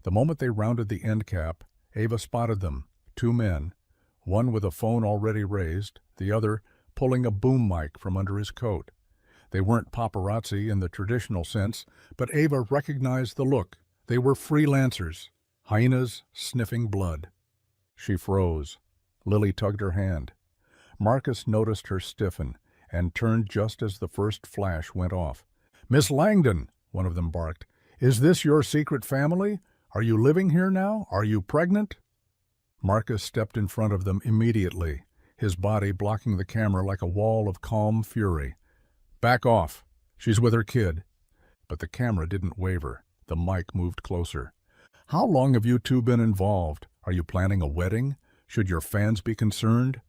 The moment they rounded the end cap, Ava spotted them, two men, one with a phone already raised, the other pulling a boom mic from under his coat. They weren't paparazzi in the traditional sense, but Ava recognized the look. They were freelancers, hyenas sniffing blood. She froze. Lily tugged her hand. Marcus noticed her stiffen and turned just as the first flash went off. "Miss Langdon," one of them barked, "is this your secret family? Are you living here now? Are you pregnant?" Marcus stepped in front of them immediately, his body blocking the camera like a wall of calm fury. "Back off. She's with her kid." But the camera didn't waver. The mic moved closer. "How long have you two been involved? Are you planning a wedding? Should your fans be concerned?"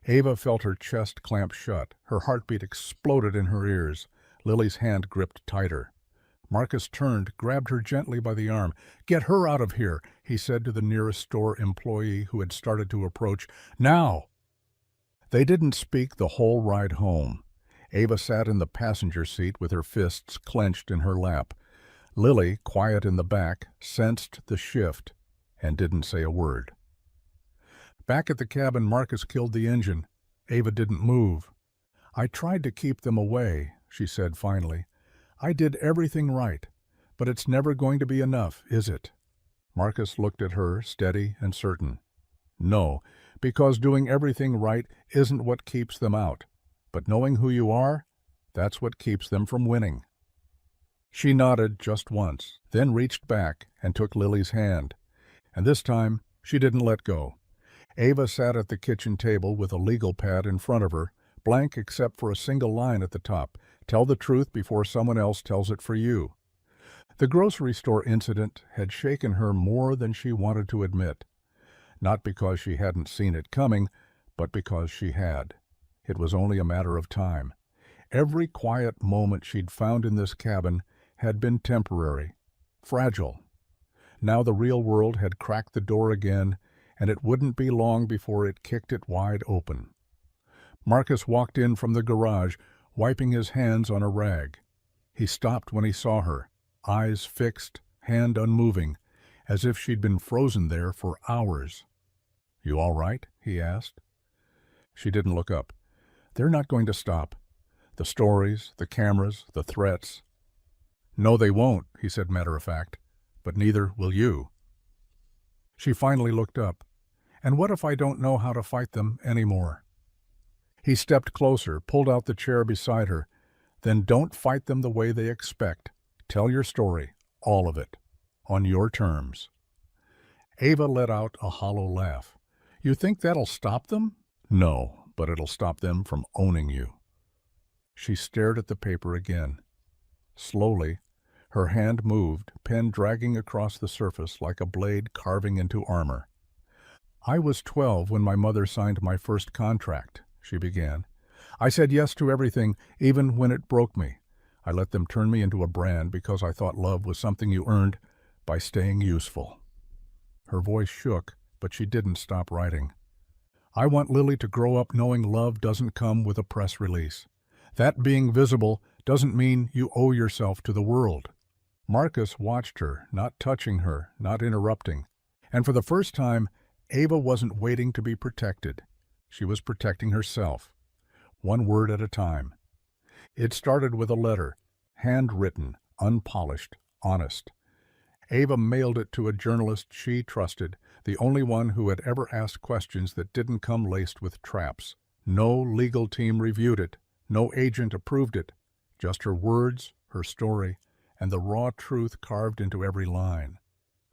Ava felt her chest clamp shut. Her heartbeat exploded in her ears. Lily's hand gripped tighter. Marcus turned, grabbed her gently by the arm. "Get her out of here," he said to the nearest store employee who had started to approach. "Now!" They didn't speak the whole ride home. Ava sat in the passenger seat with her fists clenched in her lap. Lily, quiet in the back, sensed the shift and didn't say a word. Back at the cabin, Marcus killed the engine. Ava didn't move. "I tried to keep them away," she said finally. "I did everything right, but it's never going to be enough, is it?" Marcus looked at her, steady and certain. "No, because doing everything right isn't what keeps them out. But knowing who you are, that's what keeps them from winning." She nodded just once, then reached back and took Lily's hand. And this time, she didn't let go. Ava sat at the kitchen table with a legal pad in front of her, blank except for a single line at the top. "Tell the truth before someone else tells it for you." The grocery store incident had shaken her more than she wanted to admit. Not because she hadn't seen it coming, but because she had. It was only a matter of time. Every quiet moment she'd found in this cabin had been temporary, fragile. Now the real world had cracked the door again, and it wouldn't be long before it kicked it wide open. Marcus walked in from the garage, wiping his hands on a rag. He stopped when he saw her, eyes fixed, hand unmoving, as if she'd been frozen there for hours. "You all right?" he asked. She didn't look up. "They're not going to stop. The stories, the cameras, the threats." "No, they won't," he said matter-of-fact, "but neither will you." She finally looked up. "And what if I don't know how to fight them anymore?" He stepped closer, pulled out the chair beside her. "Then don't fight them the way they expect. Tell your story, all of it, on your terms." Ava let out a hollow laugh. "You think that'll stop them?" "No, but it'll stop them from owning you." She stared at the paper again. Slowly, her hand moved, pen dragging across the surface like a blade carving into armor. "I was 12 when my mother signed my first contract," she began. I said yes to everything, even when it broke me. I let them turn me into a brand because I thought love was something you earned by staying useful." Her voice shook, but she didn't stop writing. "I want Lily to grow up knowing love doesn't come with a press release. That being visible doesn't mean you owe yourself to the world." Marcus watched her, not touching her, not interrupting. And for the first time, Ava wasn't waiting to be protected. She was protecting herself, one word at a time. It started with a letter, handwritten, unpolished, honest. Ava mailed it to a journalist she trusted, the only one who had ever asked questions that didn't come laced with traps. No legal team reviewed it, no agent approved it, just her words, her story, and the raw truth carved into every line.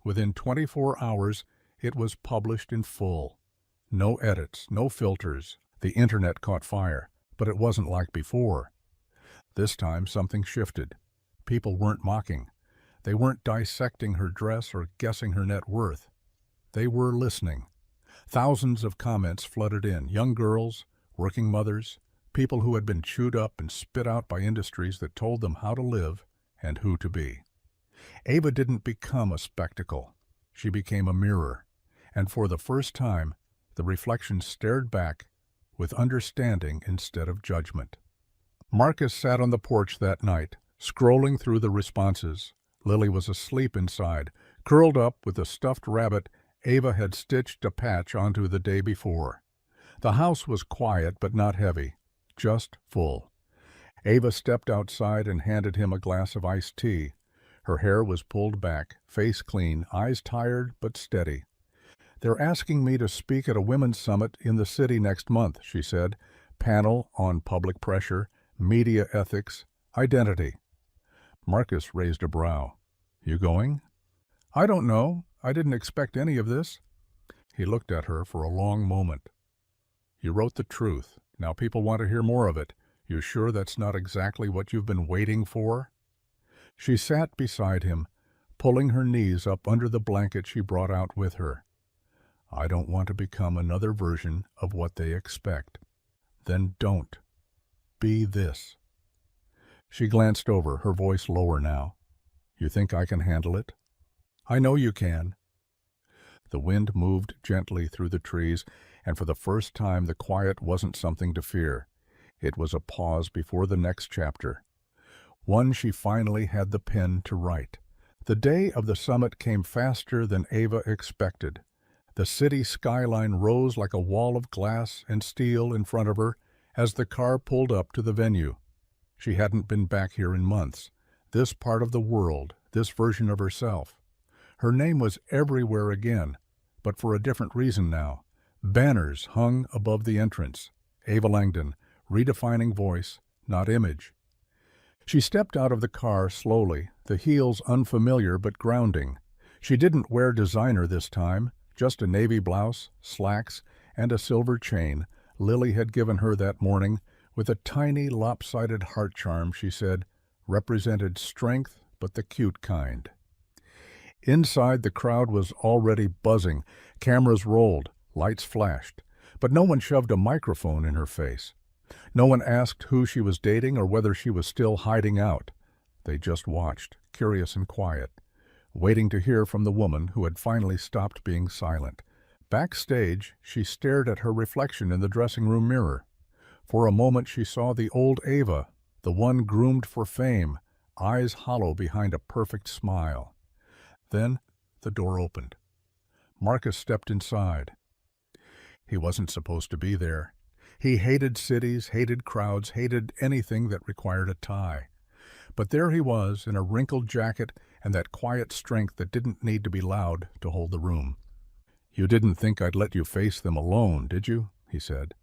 Within 24 hours, it was published in full. No edits, no filters. The internet caught fire, but it wasn't like before. This time something shifted. People weren't mocking. They weren't dissecting her dress or guessing her net worth. They were listening. Thousands of comments flooded in, young girls, working mothers, people who had been chewed up and spit out by industries that told them how to live and who to be. Ava didn't become a spectacle. She became a mirror, and for the first time, the reflection stared back with understanding instead of judgment. Marcus sat on the porch that night, scrolling through the responses. Lily was asleep inside, curled up with a stuffed rabbit Ava had stitched a patch onto the day before. The house was quiet but not heavy, just full. Ava stepped outside and handed him a glass of iced tea. Her hair was pulled back, face clean, eyes tired but steady. "They're asking me to speak at a women's summit in the city next month," she said. "Panel on public pressure, media ethics, identity." Marcus raised a brow. "You going?" "I don't know. I didn't expect any of this." He looked at her for a long moment. "You wrote the truth. Now people want to hear more of it. You sure that's not exactly what you've been waiting for?" She sat beside him, pulling her knees up under the blanket she brought out with her. "I don't want to become another version of what they expect." "Then don't. Be this." She glanced over, her voice lower now. "You think I can handle it?" "I know you can." The wind moved gently through the trees, and for the first time the quiet wasn't something to fear. It was a pause before the next chapter. One she finally had the pen to write. The day of the summit came faster than Ava expected. The city skyline rose like a wall of glass and steel in front of her as the car pulled up to the venue. She hadn't been back here in months. This part of the world, this version of herself. Her name was everywhere again, but for a different reason now. Banners hung above the entrance. Ava Langdon, redefining voice, not image. She stepped out of the car slowly, the heels unfamiliar but grounding. She didn't wear designer this time, just a navy blouse, slacks, and a silver chain Lily had given her that morning with a tiny lopsided heart charm, she said, represented strength but the cute kind. Inside, the crowd was already buzzing. Cameras rolled, lights flashed, but no one shoved a microphone in her face. No one asked who she was dating or whether she was still hiding out. They just watched, curious and quiet, waiting to hear from the woman who had finally stopped being silent. Backstage, she stared at her reflection in the dressing room mirror. For a moment she saw the old Ava, the one groomed for fame, eyes hollow behind a perfect smile. Then the door opened. Marcus stepped inside. He wasn't supposed to be there. He hated cities, hated crowds, hated anything that required a tie. But there he was, in a wrinkled jacket and that quiet strength that didn't need to be loud to hold the room. "You didn't think I'd let you face them alone, did you?" he said.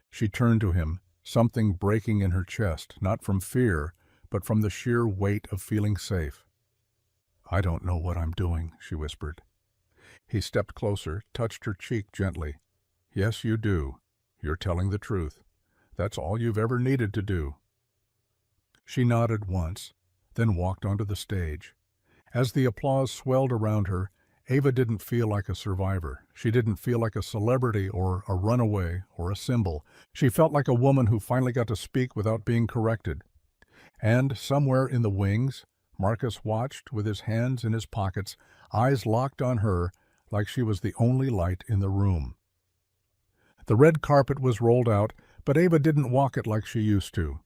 She turned to him, something breaking in her chest, not from fear, but from the sheer weight of feeling safe. "I don't know what I'm doing," she whispered. He stepped closer, touched her cheek gently. "Yes, you do. You're telling the truth. That's all you've ever needed to do." She nodded once, then walked onto the stage. As the applause swelled around her, Ava didn't feel like a survivor. She didn't feel like a celebrity or a runaway or a symbol. She felt like a woman who finally got to speak without being corrected. And somewhere in the wings, Marcus watched with his hands in his pockets, eyes locked on her like she was the only light in the room. The red carpet was rolled out, but Ava didn't walk it like she used to.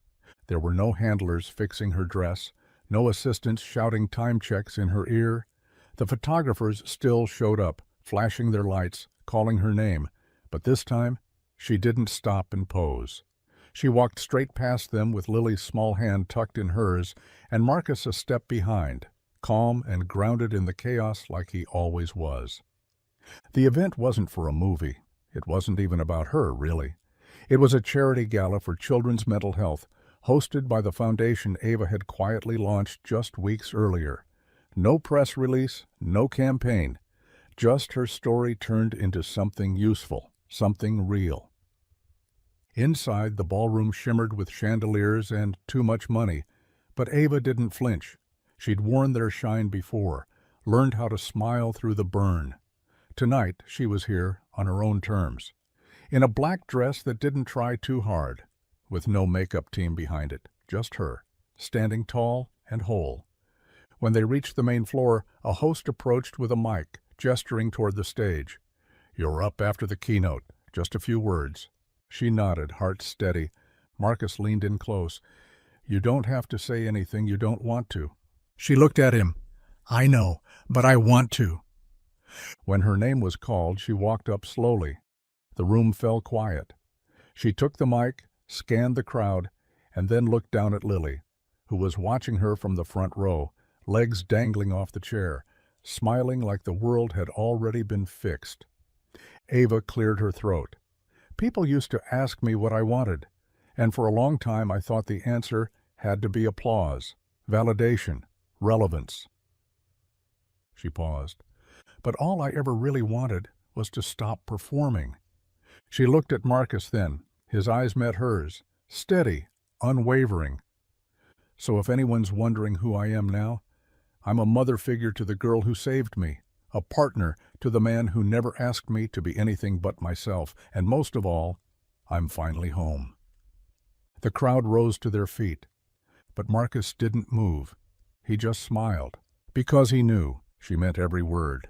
There were no handlers fixing her dress, no assistants shouting time checks in her ear. The photographers still showed up, flashing their lights, calling her name, but this time she didn't stop and pose. She walked straight past them with Lily's small hand tucked in hers, and Marcus a step behind, calm and grounded in the chaos like he always was. The event wasn't for a movie. It wasn't even about her, really. It was a charity gala for children's mental health, hosted by the foundation Ava had quietly launched just weeks earlier. No press release, no campaign. Just her story turned into something useful, something real. Inside, the ballroom shimmered with chandeliers and too much money, but Ava didn't flinch. She'd worn their shine before, learned how to smile through the burn. Tonight, she was here on her own terms, in a black dress that didn't try too hard, with no makeup team behind it, just her, standing tall and whole. When they reached the main floor, a host approached with a mic, gesturing toward the stage. "You're up after the keynote. Just a few words." She nodded, heart steady. Marcus leaned in close. "You don't have to say anything you don't want to." She looked at him. "I know, but I want to." When her name was called, she walked up slowly. The room fell quiet. She took the mic, scanned the crowd, and then looked down at Lily, who was watching her from the front row, legs dangling off the chair, smiling like the world had already been fixed. Ava cleared her throat. "People used to ask me what I wanted, and for a long time I thought the answer had to be applause, validation, relevance." She paused. "But all I ever really wanted was to stop performing." She looked at Marcus then. His eyes met hers, steady, unwavering. "So if anyone's wondering who I am now, I'm a mother figure to the girl who saved me, a partner to the man who never asked me to be anything but myself, and most of all, I'm finally home." The crowd rose to their feet, but Marcus didn't move. He just smiled, because he knew she meant every word.